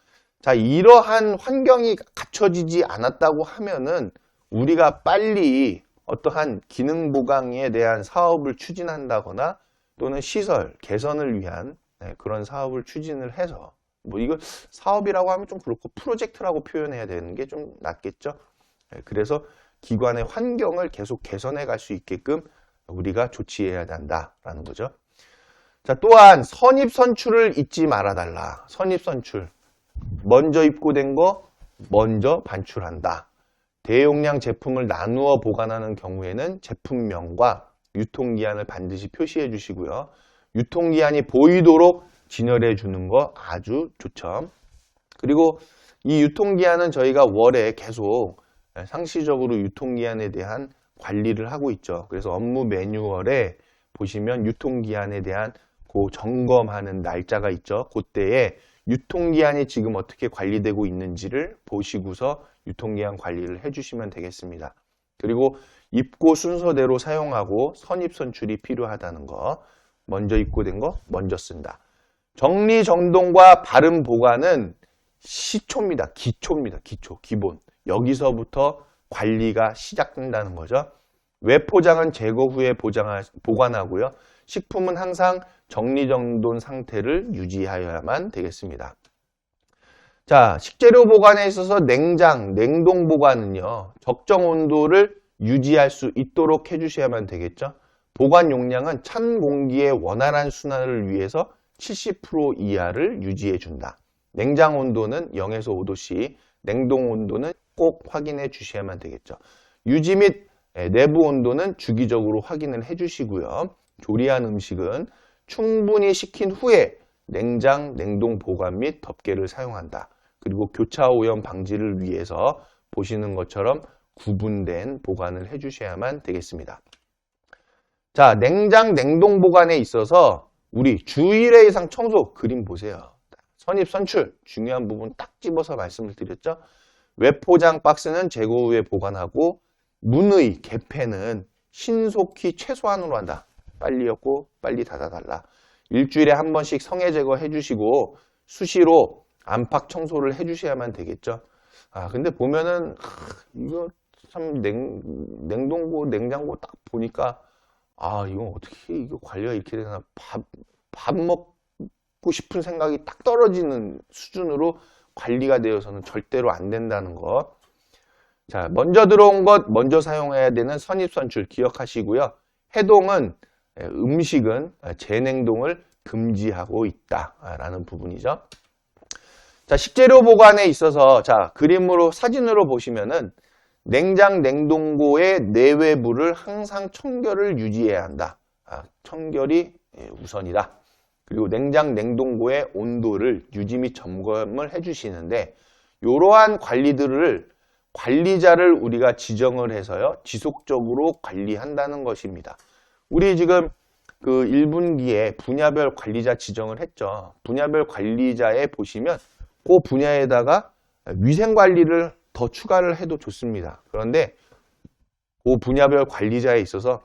자, 이러한 환경이 갖춰지지 않았다고 하면은 우리가 빨리 어떠한 기능 보강에 대한 사업을 추진한다거나 또는 시설 개선을 위한 그런 사업을 추진을 해서 이거 사업이라고 하면 좀 그렇고 프로젝트라고 표현해야 되는 게 좀 낫겠죠. 그래서 기관의 환경을 계속 개선해 갈 수 있게끔 우리가 조치해야 한다라는 거죠. 자, 또한 선입선출을 잊지 말아달라. 선입선출. 먼저 입고된 거 먼저 반출한다. 대용량 제품을 나누어 보관하는 경우에는 제품명과 유통기한을 반드시 표시해 주시고요. 유통기한이 보이도록 진열해 주는 거 아주 좋죠. 그리고 이 유통기한은 저희가 월에 계속 상시적으로 유통기한에 대한 관리를 하고 있죠. 그래서 업무 매뉴얼에 보시면 유통기한에 대한 그 점검하는 날짜가 있죠. 그때에 유통기한이 지금 어떻게 관리되고 있는지를 보시고서 유통기한 관리를 해주시면 되겠습니다. 그리고 입고 순서대로 사용하고 선입선출이 필요하다는 거, 먼저 입고된 거 먼저 쓴다. 정리정돈과 바른 보관은 시초입니다. 기초입니다. 기본. 여기서부터 관리가 시작된다는 거죠. 외포장은 제거 후에 보관하고요. 식품은 항상 정리정돈 상태를 유지하여야만 되겠습니다. 자, 식재료 보관에 있어서 냉동 보관은요. 적정 온도를 유지할 수 있도록 해주셔야만 되겠죠. 보관 용량은 찬 공기의 원활한 순환을 위해서 70% 이하를 유지해 준다. 냉장 온도는 0에서 5도씨, 냉동 온도는 꼭 확인해 주셔야만 되겠죠. 유지 및 내부 온도는 주기적으로 확인을 해 주시고요. 조리한 음식은 충분히 식힌 후에 냉장, 냉동 보관 및 덮개를 사용한다. 그리고 교차 오염 방지를 위해서 보시는 것처럼 구분된 보관을 해 주셔야만 되겠습니다. 자, 냉장, 냉동 보관에 있어서 우리 주 1회 이상 청소 그림 보세요. 선입, 선출 중요한 부분 딱 집어서 말씀을 드렸죠. 외포장 박스는 제거 후에 보관하고 문의, 개폐는 신속히 최소한으로 한다. 빨리 엮고 빨리 닫아달라. 일주일에 한 번씩 성해 제거 해주시고 수시로 안팎 청소를 해주셔야만 되겠죠. 근데 보면은 이거 참 냉동고, 냉장고 딱 보니까 이건 어떻게 이거 관리가 이렇게 되나 밥 먹고 싶은 생각이 딱 떨어지는 수준으로 관리가 되어서는 절대로 안 된다는 거. 자, 먼저 들어온 것 먼저 사용해야 되는 선입선출 기억하시고요. 해동은 음식은 재냉동을 금지하고 있다라는 부분이죠. 자, 식재료 보관에 있어서 자, 그림으로 사진으로 보시면은 냉장 냉동고의 내외부를 항상 청결을 유지해야 한다. 청결이 우선이다. 그리고 냉장 냉동고의 온도를 유지 및 점검을 해주시는데 이러한 관리들을 관리자를 우리가 지정을 해서요 지속적으로 관리한다는 것입니다. 우리 지금 그 1분기에 분야별 관리자 지정을 했죠. 분야별 관리자에 보시면 그 분야에다가 위생 관리를 더 추가를 해도 좋습니다. 그런데 그 분야별 관리자에 있어서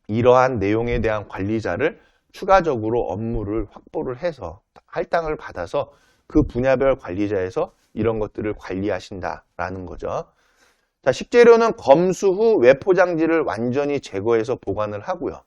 이러한 내용에 대한 관리자를 추가적으로 업무를 확보를 해서 할당을 받아서 그 분야별 관리자에서 이런 것들을 관리하신다라는 거죠. 자, 식재료는 검수 후 외포장지를 완전히 제거해서 보관을 하고요.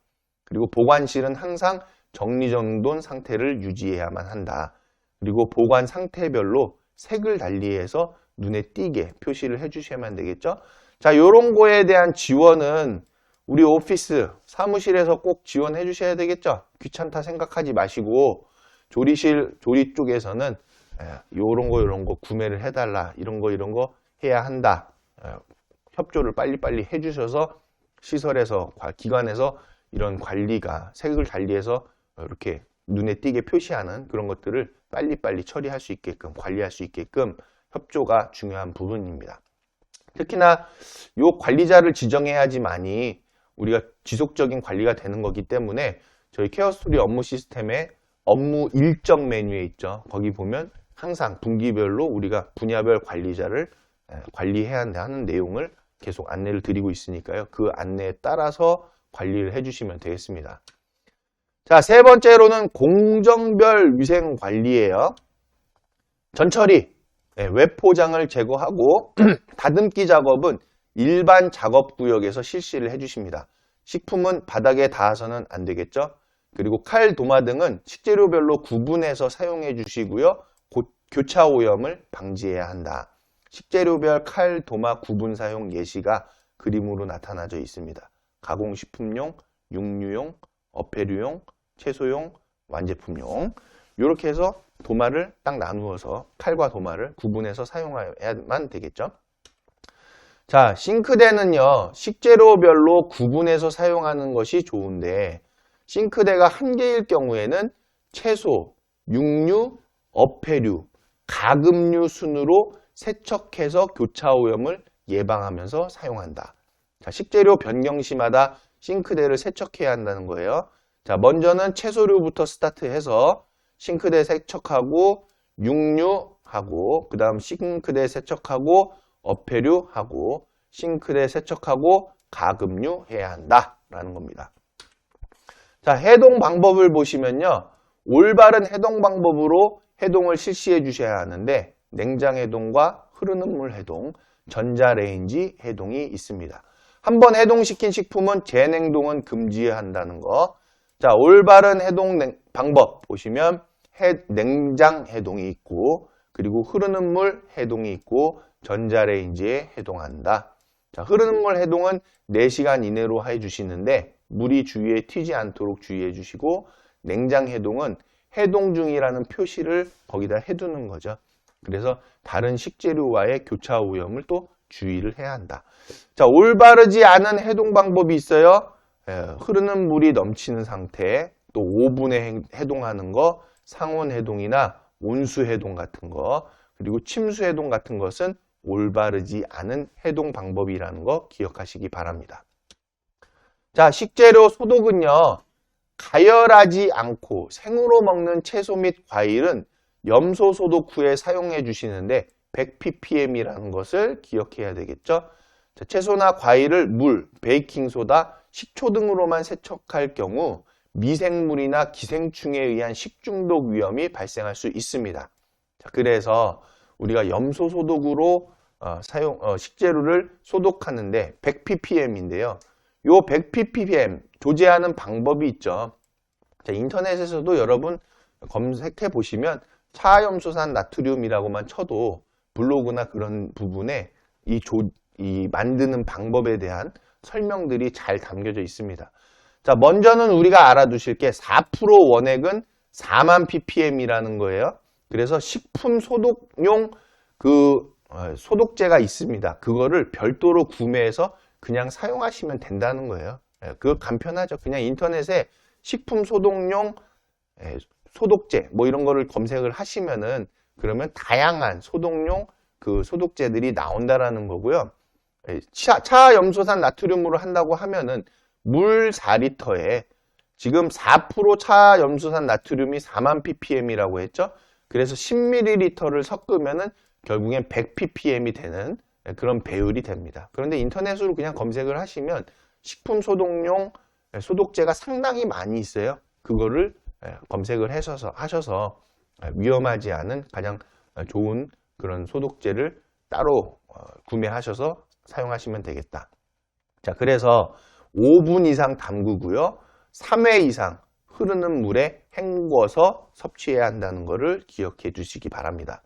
그리고 보관실은 항상 정리정돈 상태를 유지해야만 한다. 그리고 보관 상태별로 색을 달리해서 눈에 띄게 표시를 해주셔야만 되겠죠. 자, 요런 거에 대한 지원은 우리 오피스, 사무실에서 꼭 지원해 주셔야 되겠죠. 귀찮다 생각하지 마시고 조리실, 조리 쪽에서는 요런 거 구매를 해달라. 이런 거 해야 한다. 협조를 빨리빨리 해주셔서 시설에서, 기관에서 이런 관리가 색을 달리해서 이렇게 눈에 띄게 표시하는 그런 것들을 빨리빨리 처리할 수 있게끔, 관리할 수 있게끔 협조가 중요한 부분입니다. 특히나 요 관리자를 지정해야지만이 우리가 지속적인 관리가 되는 거기 때문에 저희 케어스토리 업무 시스템에 업무 일정 메뉴에 있죠. 거기 보면 항상 분기별로 우리가 분야별 관리자를 관리해야 하는 내용을 계속 안내를 드리고 있으니까요. 그 안내에 따라서 관리를 해주시면 되겠습니다. 자, 세 번째로는 공정별 위생 관리예요. 전처리, 외포장을 제거하고 다듬기 작업은 일반 작업구역에서 실시를 해주십니다. 식품은 바닥에 닿아서는 안 되겠죠. 그리고 칼, 도마 등은 식재료별로 구분해서 사용해 주시고요. 교차 오염을 방지해야 한다. 식재료별 칼, 도마 구분 사용 예시가 그림으로 나타나져 있습니다. 가공식품용, 육류용, 어패류용, 채소용, 완제품용 이렇게 해서 도마를 딱 나누어서 칼과 도마를 구분해서 사용해야만 되겠죠. 자, 싱크대는요, 식재료별로 구분해서 사용하는 것이 좋은데 싱크대가 한 개일 경우에는 채소, 육류, 어패류, 가금류 순으로 세척해서 교차 오염을 예방하면서 사용한다. 자, 식재료 변경 시마다 싱크대를 세척해야 한다는 거예요. 자, 먼저는 채소류부터 스타트해서 싱크대 세척하고 육류하고 그 다음 싱크대 세척하고 어패류하고 싱크대 세척하고 가금류 해야 한다라는 겁니다. 자, 해동 방법을 보시면요. 올바른 해동 방법으로 해동을 실시해 주셔야 하는데 냉장 해동과 흐르는 물 해동, 전자레인지 해동이 있습니다. 한번 해동시킨 식품은 재냉동은 금지해야 한다는 거. 자, 올바른 해동 방법 보시면 냉장 해동이 있고 그리고 흐르는 물 해동이 있고 전자레인지에 해동한다. 자, 흐르는 물 해동은 4시간 이내로 해주시는데 물이 주위에 튀지 않도록 주의해 주시고, 냉장 해동은 해동 중이라는 표시를 거기다 해두는 거죠. 그래서 다른 식재료와의 교차 오염을 또 주의를 해야 한다. 자, 올바르지 않은 해동 방법이 있어요. 흐르는 물이 넘치는 상태, 또 오븐에 해동하는 거, 상온 해동이나 온수 해동 같은 거, 그리고 침수 해동 같은 것은 올바르지 않은 해동 방법이라는 거 기억하시기 바랍니다. 자, 식재료 소독은요, 가열하지 않고 생으로 먹는 채소 및 과일은 염소 소독 후에 사용해 주시는데 100ppm이라는 것을 기억해야 되겠죠. 자, 채소나 과일을 물, 베이킹소다, 식초 등으로만 세척할 경우 미생물이나 기생충에 의한 식중독 위험이 발생할 수 있습니다. 자, 그래서 우리가 염소 소독으로 식재료를 소독하는데 100ppm인데요. 요 100ppm 조제하는 방법이 있죠. 자, 인터넷에서도 여러분 검색해 보시면 차염소산 나트륨이라고만 쳐도 블로그나 그런 부분에 이 만드는 방법에 대한 설명들이 잘 담겨져 있습니다. 자, 먼저는 우리가 알아두실 게 4% 원액은 4만 ppm이라는 거예요. 그래서 식품 소독용 소독제가 있습니다. 그거를 별도로 구매해서 그냥 사용하시면 된다는 거예요. 그거 간편하죠. 그냥 인터넷에 식품 소독용 소독제 뭐 이런 거를 검색을 하시면은 그러면 다양한 소독용 소독제들이 나온다라는 거고요. 차염소산 나트륨으로 한다고 하면은 물 4리터에 지금 4% 차염소산 나트륨이 4만 ppm이라고 했죠. 그래서 10ml를 섞으면은 결국엔 100ppm이 되는 그런 배율이 됩니다. 그런데 인터넷으로 그냥 검색을 하시면 식품 소독용 소독제가 상당히 많이 있어요. 그거를 검색을 하셔서 위험하지 않은 가장 좋은 그런 소독제를 따로 구매하셔서 사용하시면 되겠다. 자, 그래서 5분 이상 담그고요. 3회 이상 흐르는 물에 헹궈서 섭취해야 한다는 것을 기억해 주시기 바랍니다.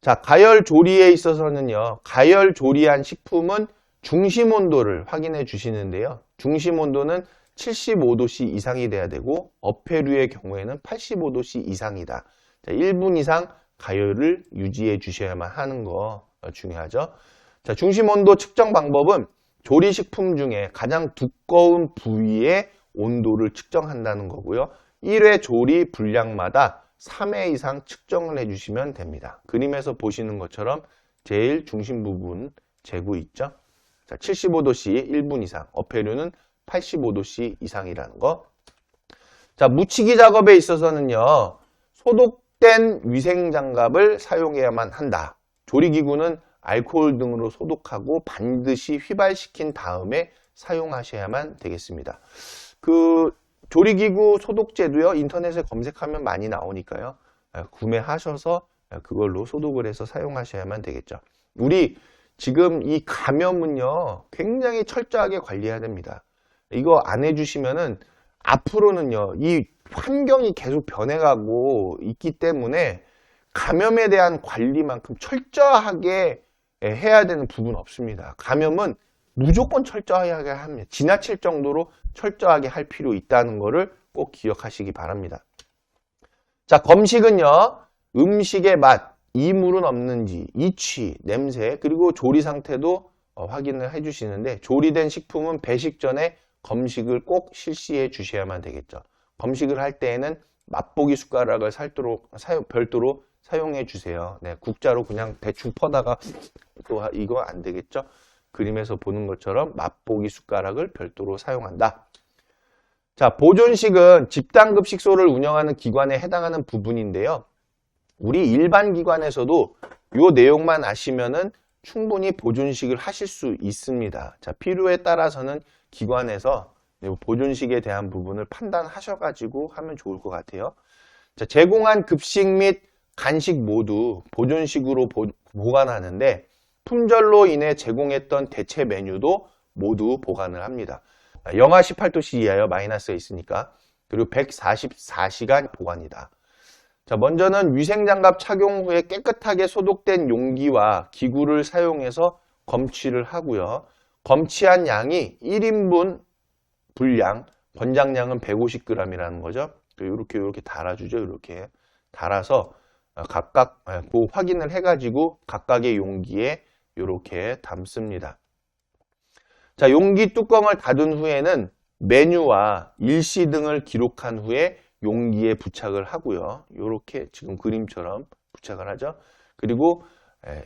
자, 가열 조리에 있어서는요. 가열 조리한 식품은 중심 온도를 확인해 주시는데요. 중심 온도는 75도씨 이상이 돼야 되고 어패류의 경우에는 85도씨 이상이다. 자, 1분 이상 가열을 유지해 주셔야만 하는 거 중요하죠. 자, 중심 온도 측정 방법은 조리식품 중에 가장 두꺼운 부위의 온도를 측정한다는 거고요. 1회 조리 분량마다 3회 이상 측정을 해주시면 됩니다. 그림에서 보시는 것처럼 제일 중심 부분 재고 있죠. 자, 75도씨 1분 이상, 어패류는 85도씨 이상이라는 거. 자, 묻히기 작업에 있어서는요. 소독된 위생장갑을 사용해야만 한다. 조리기구는 알코올 등으로 소독하고 반드시 휘발시킨 다음에 사용하셔야만 되겠습니다. 조리기구 소독제도요, 인터넷에 검색하면 많이 나오니까요. 구매하셔서 그걸로 소독을 해서 사용하셔야만 되겠죠. 우리 지금 이 감염은요, 굉장히 철저하게 관리해야 됩니다. 이거 안 해주시면은 앞으로는요, 이 환경이 계속 변해가고 있기 때문에 감염에 대한 관리만큼 철저하게 해야 되는 부분 없습니다. 감염은 무조건 철저하게 합니다. 지나칠 정도로 철저하게 할 필요 있다는 것을 꼭 기억하시기 바랍니다. 자, 검식은요. 음식의 맛, 이물은 없는지, 이취, 냄새, 그리고 조리 상태도 확인을 해주시는데 조리된 식품은 배식 전에 검식을 꼭 실시해 주셔야만 되겠죠. 검식을 할 때에는 맛보기 숟가락을 별도로 사용해 주세요. 네, 국자로 그냥 대충 퍼다가 또 이거 안 되겠죠. 그림에서 보는 것처럼 맛보기 숟가락을 별도로 사용한다. 자, 보존식은 집단급식소를 운영하는 기관에 해당하는 부분인데요. 우리 일반 기관에서도 이 내용만 아시면은 충분히 보존식을 하실 수 있습니다. 자, 필요에 따라서는 기관에서 보존식에 대한 부분을 판단하셔가지고 하면 좋을 것 같아요. 자, 제공한 급식 및 간식 모두 보존식으로 보관하는데 품절로 인해 제공했던 대체 메뉴도 모두 보관을 합니다. 영하 18도씨 이하여 마이너스가 있으니까. 그리고 144시간 보관이다. 자, 먼저는 위생장갑 착용 후에 깨끗하게 소독된 용기와 기구를 사용해서 검취를 하고요. 검취한 양이 1인분 분량, 권장량은 150g이라는 거죠. 이렇게 달아주죠. 이렇게 달아서 각각 그 확인을 해가지고 각각의 용기에 이렇게 담습니다. 자, 용기 뚜껑을 닫은 후에는 메뉴와 일시 등을 기록한 후에 용기에 부착을 하고요. 이렇게 지금 그림처럼 부착을 하죠. 그리고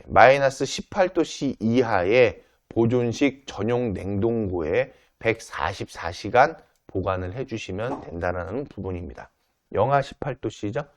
마이너스 18도씨 이하의 보존식 전용 냉동고에 144시간 보관을 해주시면 된다는 부분입니다. 영하 18도씨죠.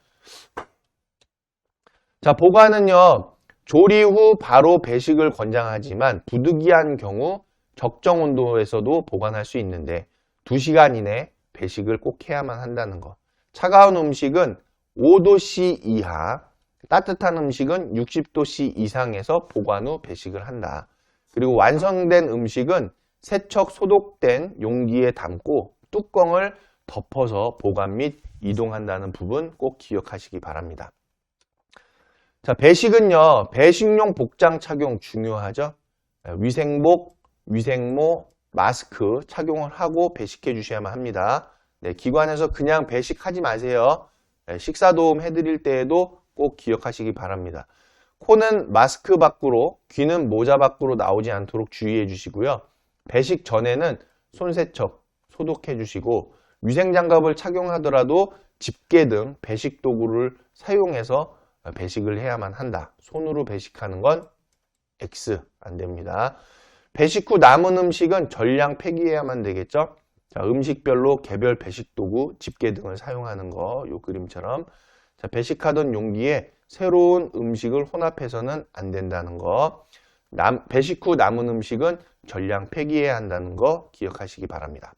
자, 보관은요, 조리 후 바로 배식을 권장하지만 부득이한 경우 적정 온도에서도 보관할 수 있는데 2시간 이내 배식을 꼭 해야만 한다는 거. 차가운 음식은 5도씨 이하, 따뜻한 음식은 60도씨 이상에서 보관 후 배식을 한다. 그리고 완성된 음식은 세척 소독된 용기에 담고 뚜껑을 덮어서 보관 및 이동한다는 부분 꼭 기억하시기 바랍니다. 자, 배식은요, 배식용 복장 착용 중요하죠. 위생복, 위생모, 마스크 착용을 하고 배식해 주셔야만 합니다. 네, 기관에서 그냥 배식하지 마세요. 식사 도움 해드릴 때에도 꼭 기억하시기 바랍니다. 코는 마스크 밖으로, 귀는 모자 밖으로 나오지 않도록 주의해 주시고요. 배식 전에는 손 세척, 소독해 주시고 위생장갑을 착용하더라도 집게 등 배식 도구를 사용해서 배식을 해야만 한다. 손으로 배식하는 건 X 안 됩니다. 배식 후 남은 음식은 전량 폐기해야만 되겠죠. 자, 음식별로 개별 배식 도구, 집게 등을 사용하는 거, 요 그림처럼. 자, 배식하던 용기에 새로운 음식을 혼합해서는 안 된다는 거. 배식 후 남은 음식은 전량 폐기해야 한다는 거 기억하시기 바랍니다.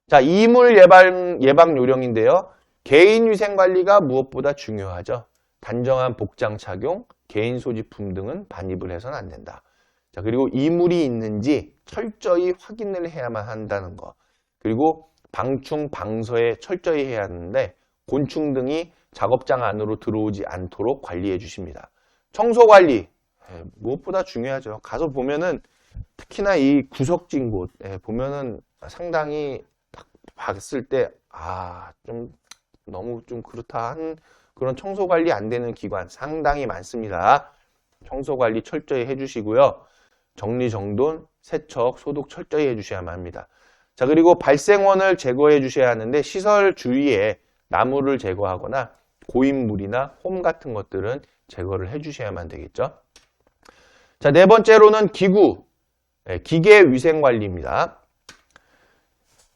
자, 이물 예방 요령인데요. 개인 위생 관리가 무엇보다 중요하죠. 단정한 복장 착용, 개인 소지품 등은 반입을 해서는 안 된다. 자, 그리고 이물이 있는지 철저히 확인을 해야만 한다는 거. 그리고 방충, 방서에 철저히 해야 하는데 곤충 등이 작업장 안으로 들어오지 않도록 관리해 주십니다. 청소 관리, 무엇보다 중요하죠. 가서 보면은 특히나 이 구석진 곳, 보면은 상당히 딱 봤을 때, 좀 너무 좀 그렇다 한 그런 청소 관리 안 되는 기관 상당히 많습니다. 청소 관리 철저히 해주시고요. 정리정돈, 세척, 소독 철저히 해주셔야만 합니다. 자, 그리고 발생원을 제거해 주셔야 하는데 시설 주위에 나무를 제거하거나 고인물이나 홈 같은 것들은 제거를 해 주셔야만 되겠죠. 자, 네 번째로는 기구, 기계 위생 관리입니다.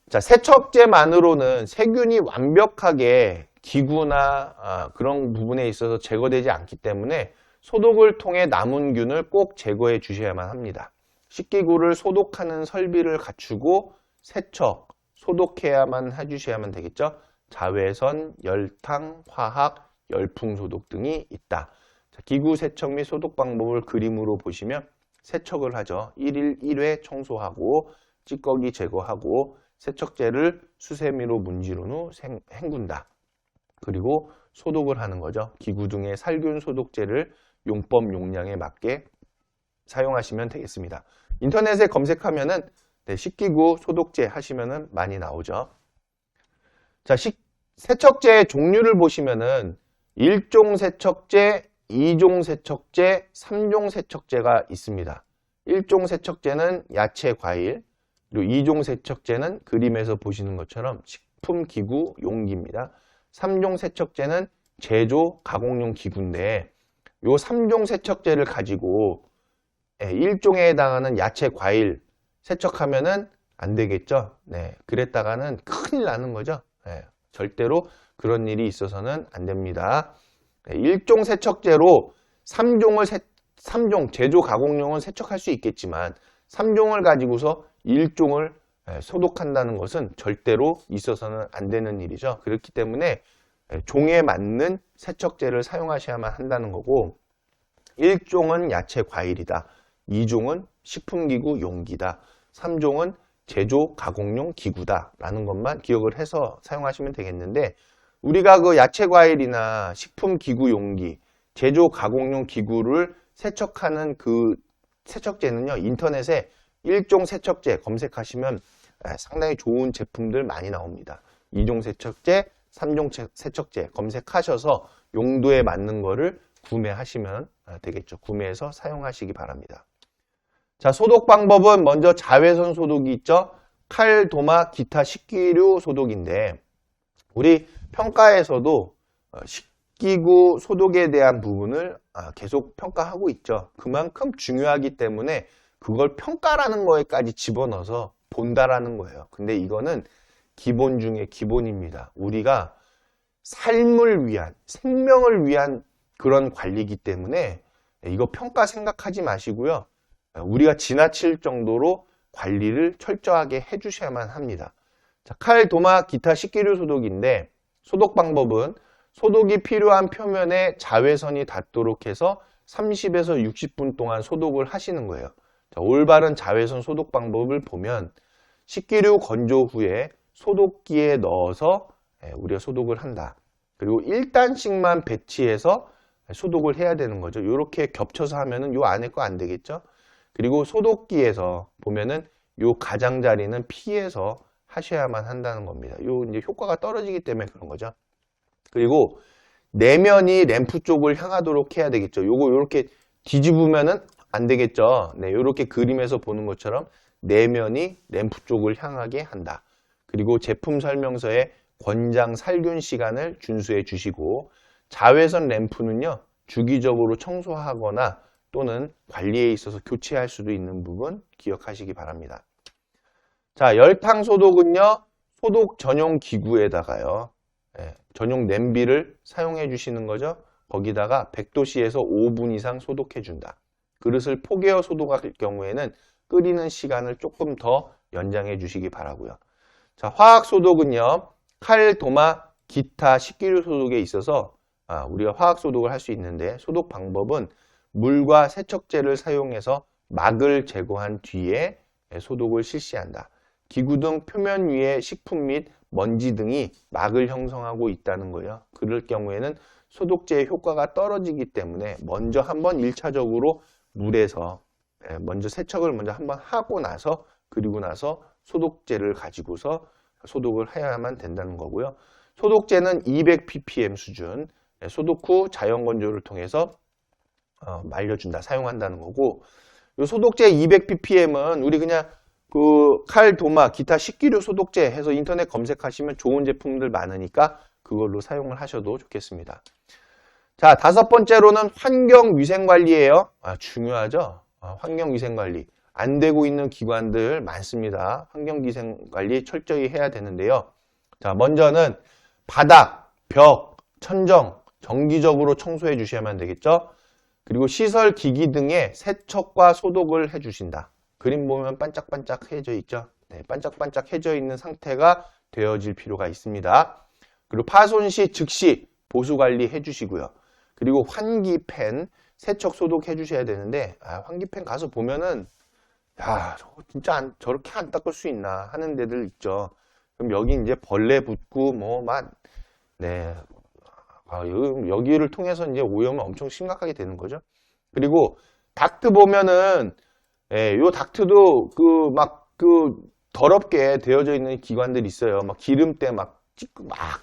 자, 세척제만으로는 세균이 완벽하게 기구나 그런 부분에 있어서 제거되지 않기 때문에 소독을 통해 남은 균을 꼭 제거해 주셔야만 합니다. 식기구를 소독하는 설비를 갖추고 세척, 소독해야만 해주셔야만 되겠죠. 자외선, 열탕, 화학, 열풍 소독 등이 있다. 자, 기구 세척 및 소독 방법을 그림으로 보시면 세척을 하죠. 1일 1회 청소하고 찌꺼기 제거하고 세척제를 수세미로 문지른 후 헹군다. 그리고 소독을 하는 거죠. 기구 등의 살균 소독제를 용법 용량에 맞게 사용하시면 되겠습니다. 인터넷에 검색하면은 식기구 소독제 하시면은 많이 나오죠. 자, 세척제의 종류를 보시면은 1종 세척제, 2종 세척제, 3종 세척제가 있습니다. 1종 세척제는 야채, 과일, 그리고 2종 세척제는 그림에서 보시는 것처럼 식품, 기구, 용기입니다. 3종 세척제는 제조, 가공용 기구인데 요 3종 세척제를 가지고 1종에 해당하는 야채, 과일 세척하면은 안 되겠죠. 네, 그랬다가는 큰일 나는 거죠. 네, 절대로 그런 일이 있어서는 안 됩니다. 1종 세척제로 3종 제조, 가공용은 세척할 수 있겠지만 3종을 가지고서 1종을 소독한다는 것은 절대로 있어서는 안 되는 일이죠. 그렇기 때문에 종에 맞는 세척제를 사용하셔야만 한다는 거고 1종은 야채, 과일이다. 2종은 식품기구, 용기다. 3종은 제조, 가공용 기구다. 라는 것만 기억을 해서 사용하시면 되겠는데 우리가 그 야채, 과일이나 식품기구, 용기, 제조, 가공용 기구를 세척하는 그 세척제는요. 인터넷에 1종 세척제 검색하시면 상당히 좋은 제품들 많이 나옵니다. 2종 세척제, 3종 세척제 검색하셔서 용도에 맞는 거를 구매하시면 되겠죠. 구매해서 사용하시기 바랍니다. 자, 소독 방법은 먼저 자외선 소독이 있죠. 칼, 도마, 기타 식기류 소독인데 우리 평가에서도 식기구 소독에 대한 부분을 계속 평가하고 있죠. 그만큼 중요하기 때문에 그걸 평가라는 거에까지 집어넣어서 본다라는 거예요. 근데 이거는 기본 중에 기본입니다. 우리가 삶을 위한, 생명을 위한 그런 관리이기 때문에 이거 평가 생각하지 마시고요. 우리가 지나칠 정도로 관리를 철저하게 해주셔야만 합니다. 자, 칼, 도마, 기타 식기류 소독인데 소독 방법은 소독이 필요한 표면에 자외선이 닿도록 해서 30에서 60분 동안 소독을 하시는 거예요. 자, 올바른 자외선 소독 방법을 보면 식기류 건조 후에 소독기에 넣어서 우리가 소독을 한다. 그리고 1단씩만 배치해서 소독을 해야 되는 거죠. 이렇게 겹쳐서 하면은 요 안에 거 안 되겠죠? 그리고 소독기에서 보면은 요 가장자리는 피해서 하셔야만 한다는 겁니다. 요 이제 효과가 떨어지기 때문에 그런 거죠. 그리고 내면이 램프 쪽을 향하도록 해야 되겠죠. 요거 요렇게 뒤집으면은 안 되겠죠. 네, 요렇게 그림에서 보는 것처럼 내면이 램프 쪽을 향하게 한다. 그리고 제품 설명서에 권장 살균 시간을 준수해 주시고 자외선 램프는요, 주기적으로 청소하거나 또는 관리에 있어서 교체할 수도 있는 부분 기억하시기 바랍니다. 자, 열탕 소독은요, 소독 전용 기구에다가요, 전용 냄비를 사용해 주시는 거죠. 거기다가 100도씨에서 5분 이상 소독해 준다. 그릇을 포개어 소독할 경우에는 끓이는 시간을 조금 더 연장해 주시기 바라고요. 자, 화학 소독은요, 칼, 도마, 기타 식기류 소독에 있어서 우리가 화학 소독을 할 수 있는데 소독 방법은 물과 세척제를 사용해서 막을 제거한 뒤에 소독을 실시한다. 기구 등 표면 위에 식품 및 먼지 등이 막을 형성하고 있다는 거예요. 그럴 경우에는 소독제의 효과가 떨어지기 때문에 먼저 한번 1차적으로 물에서 먼저 세척을 먼저 한번 하고 나서 그리고 나서 소독제를 가지고서 소독을 해야만 된다는 거고요. 소독제는 200ppm 수준, 소독 후 자연 건조를 통해서 말려준다, 사용한다는 거고, 이 소독제 200ppm은 우리 그냥 그 칼, 도마, 기타 식기류 소독제 해서 인터넷 검색하시면 좋은 제품들 많으니까 그걸로 사용을 하셔도 좋겠습니다. 자, 다섯 번째로는 환경위생관리예요. 중요하죠. 환경위생관리. 안 되고 있는 기관들 많습니다. 환경위생관리 철저히 해야 되는데요. 자, 먼저는 바닥, 벽, 천정 정기적으로 청소해 주셔야만 되겠죠. 그리고 시설 기기 등의 세척과 소독을 해 주신다. 그림 보면 반짝반짝해져 있죠. 네, 반짝반짝해져 있는 상태가 되어질 필요가 있습니다. 그리고 파손 시 즉시 보수 관리 해 주시고요. 그리고 환기팬 세척 소독 해 주셔야 되는데 환기팬 가서 보면은 야, 저거 진짜 저렇게 안 닦을 수 있나 하는 데들 있죠. 그럼 여기 이제 벌레 붙고 네, 여기를 통해서 이제 오염은 엄청 심각하게 되는 거죠. 그리고 닥트 보면은 요 닥트도 더럽게 되어져 있는 기관들이 있어요. 막 기름때 막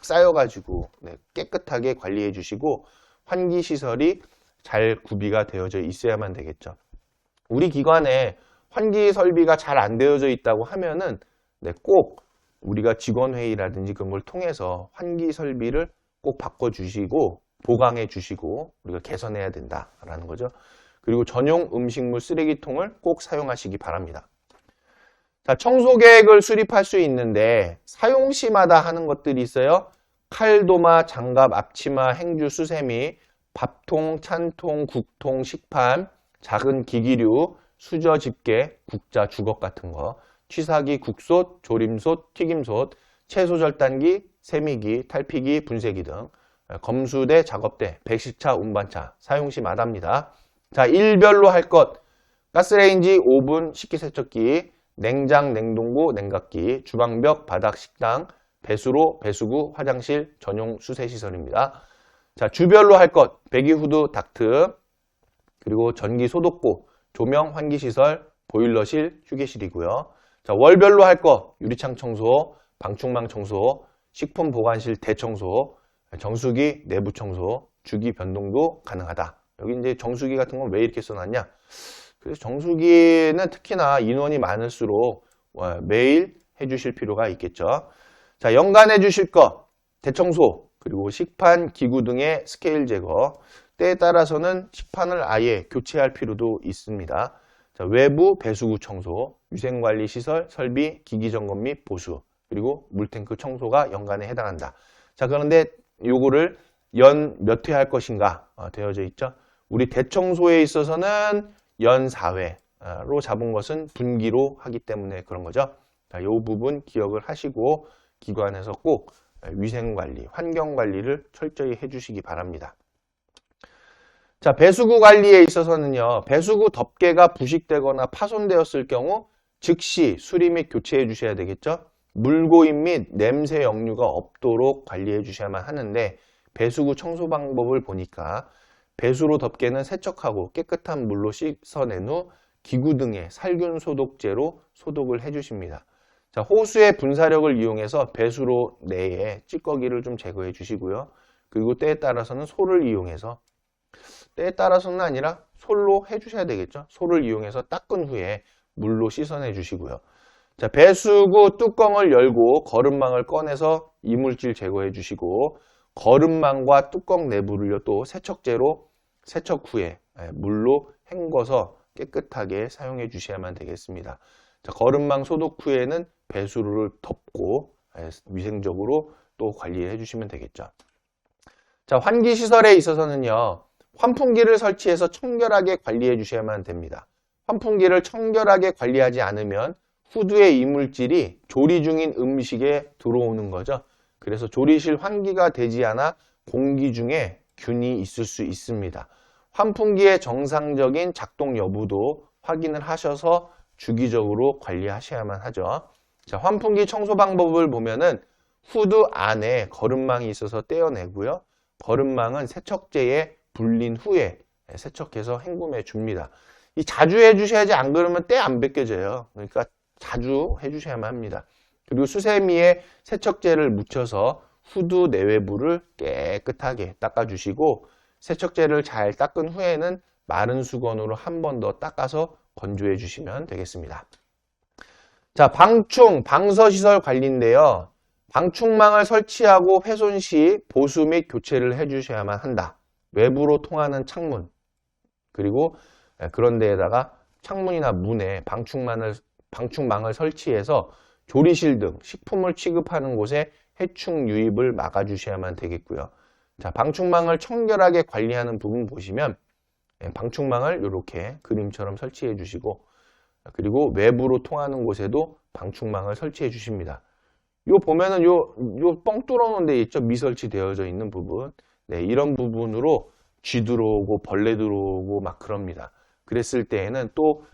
쌓여가지고 깨끗하게 관리해 주시고 환기 시설이 잘 구비가 되어져 있어야만 되겠죠. 우리 기관에 환기 설비가 잘 안 되어져 있다고 하면은 꼭 우리가 직원회의라든지 그런 걸 통해서 환기 설비를 꼭 바꿔주시고 보강해 주시고 우리가 개선해야 된다라는 거죠. 그리고 전용 음식물 쓰레기통을 꼭 사용하시기 바랍니다. 자, 청소 계획을 수립할 수 있는데 사용 시마다 하는 것들이 있어요. 칼, 도마, 장갑, 앞치마, 행주, 수세미, 밥통, 찬통, 국통, 식판, 작은 기기류, 수저, 집게, 국자, 주걱 같은 거, 취사기, 국솥, 조림솥, 튀김솥, 채소 절단기, 세미기, 탈피기, 분쇄기 등 검수대, 작업대, 백식차, 운반차 사용 시마다입니다. 자, 일별로 할 것, 가스레인지, 오븐, 식기세척기, 냉장, 냉동고, 냉각기, 주방벽, 바닥, 식당, 배수로, 배수구, 화장실, 전용 수세시설입니다. 자, 주별로 할 것, 배기후드, 닥트, 그리고 전기 소독고, 조명, 환기시설, 보일러실, 휴게실이고요. 자, 월별로 할 거 유리창 청소, 방충망 청소, 식품 보관실 대청소, 정수기 내부 청소, 주기 변동도 가능하다. 여기 이제 정수기 같은 건 왜 이렇게 써놨냐? 그래서 정수기는 특히나 인원이 많을수록 매일 해주실 필요가 있겠죠. 자, 연간 해주실 거 대청소, 그리고 식판, 기구 등의 스케일 제거, 때에 따라서는 식판을 아예 교체할 필요도 있습니다. 자, 외부 배수구 청소, 위생관리 시설, 설비, 기기 점검 및 보수, 그리고 물탱크 청소가 연간에 해당한다. 자, 그런데 요거를 연 몇 회 할 것인가 되어져 있죠. 우리 대청소에 있어서는 연 4회로 잡은 것은 분기로 하기 때문에 그런 거죠. 자, 요 부분 기억을 하시고 기관에서 꼭 위생관리, 환경관리를 철저히 해주시기 바랍니다. 자, 배수구 관리에 있어서는요, 배수구 덮개가 부식되거나 파손되었을 경우 즉시 수리 및 교체해 주셔야 되겠죠. 물고임 및 냄새 역류가 없도록 관리해 주셔야만 하는데, 배수구 청소 방법을 보니까 배수로 덮개는 세척하고 깨끗한 물로 씻어낸 후 기구 등의 살균 소독제로 소독을 해 주십니다. 자, 호수의 분사력을 이용해서 배수로 내에 찌꺼기를 좀 제거해 주시고요. 그리고 때에 따라서는 소를 이용해서, 때에 따라서는 아니라 솔로 해 주셔야 되겠죠. 소를 이용해서 닦은 후에 물로 씻어내 주시고요. 자, 배수구 뚜껑을 열고 거름망을 꺼내서 이물질 제거해 주시고, 거름망과 뚜껑 내부를요 또 세척제로 세척 후에 물로 헹궈서 깨끗하게 사용해 주셔야만 되겠습니다. 자, 거름망 소독 후에는 배수로를 덮고 위생적으로 또 관리해 주시면 되겠죠. 자, 환기시설에 있어서는요, 환풍기를 설치해서 청결하게 관리해 주셔야만 됩니다. 환풍기를 청결하게 관리하지 않으면 후드의 이물질이 조리 중인 음식에 들어오는 거죠. 그래서 조리실 환기가 되지 않아 공기 중에 균이 있을 수 있습니다. 환풍기의 정상적인 작동 여부도 확인을 하셔서 주기적으로 관리하셔야만 하죠. 자, 환풍기 청소 방법을 보면은 후드 안에 거름망이 있어서 떼어내고요. 거름망은 세척제에 불린 후에 세척해서 헹굼해 줍니다. 이 자주 해주셔야지, 안 그러면 때 안 벗겨져요. 그러니까 자주 해주셔야만 합니다. 그리고 수세미에 세척제를 묻혀서 후드 내외부를 깨끗하게 닦아주시고, 세척제를 잘 닦은 후에는 마른 수건으로 한 번 더 닦아서 건조해 주시면 되겠습니다. 자, 방서시설 관리인데요. 방충망을 설치하고 훼손 시 보수 및 교체를 해주셔야만 한다. 외부로 통하는 창문, 그리고 그런 데에다가 창문이나 문에 방충망을 설치해서 조리실 등 식품을 취급하는 곳에 해충 유입을 막아주셔야만 되겠고요. 자, 방충망을 청결하게 관리하는 부분 보시면 방충망을 이렇게 그림처럼 설치해 주시고, 그리고 외부로 통하는 곳에도 방충망을 설치해 주십니다. 요 보면은 요 뻥 뚫어놓은 데 있죠? 미설치 되어져 있는 부분. 네, 이런 부분으로 쥐 들어오고 벌레 들어오고 막 그럽니다. 그랬을 때에는 또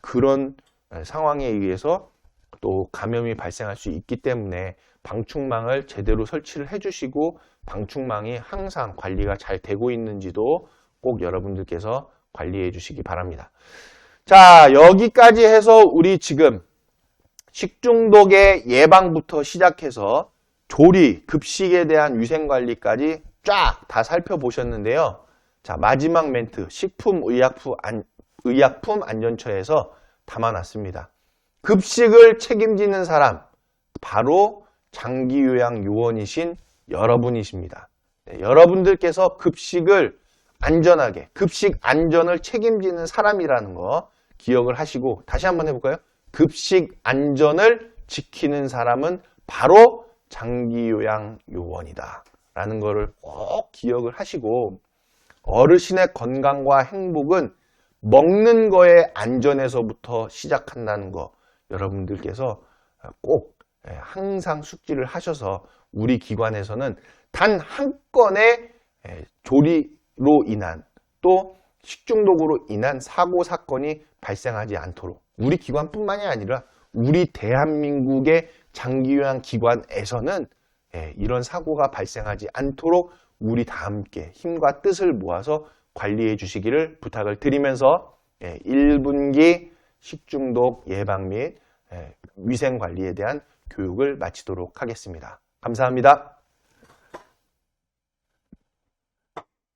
그런 상황에 의해서 또 감염이 발생할 수 있기 때문에 방충망을 제대로 설치를 해주시고, 방충망이 항상 관리가 잘 되고 있는지도 꼭 여러분들께서 관리해 주시기 바랍니다. 자, 여기까지 해서 우리 지금 식중독의 예방부터 시작해서 조리, 급식에 대한 위생관리까지 쫙 다 살펴보셨는데요. 자, 마지막 멘트, 식품의약품 안전처에서 담아놨습니다. 급식을 책임지는 사람, 바로 장기요양 요원이신 여러분이십니다. 네, 여러분들께서 급식을 안전하게, 급식 안전을 책임지는 사람이라는 거 기억을 하시고, 다시 한번 해볼까요? 급식 안전을 지키는 사람은 바로 장기요양 요원이다 라는 거를 꼭 기억을 하시고, 어르신의 건강과 행복은 먹는 거의 안전에서부터 시작한다는 거 여러분들께서 꼭 항상 숙지를 하셔서, 우리 기관에서는 단 한 건의 조리로 인한, 또 식중독으로 인한 사고 사건이 발생하지 않도록, 우리 기관뿐만이 아니라 우리 대한민국의 장기요양 기관에서는 이런 사고가 발생하지 않도록 우리 다 함께 힘과 뜻을 모아서 관리해 주시기를 부탁을 드리면서 1분기 식중독 예방 및 위생 관리에 대한 교육을 마치도록 하겠습니다. 감사합니다.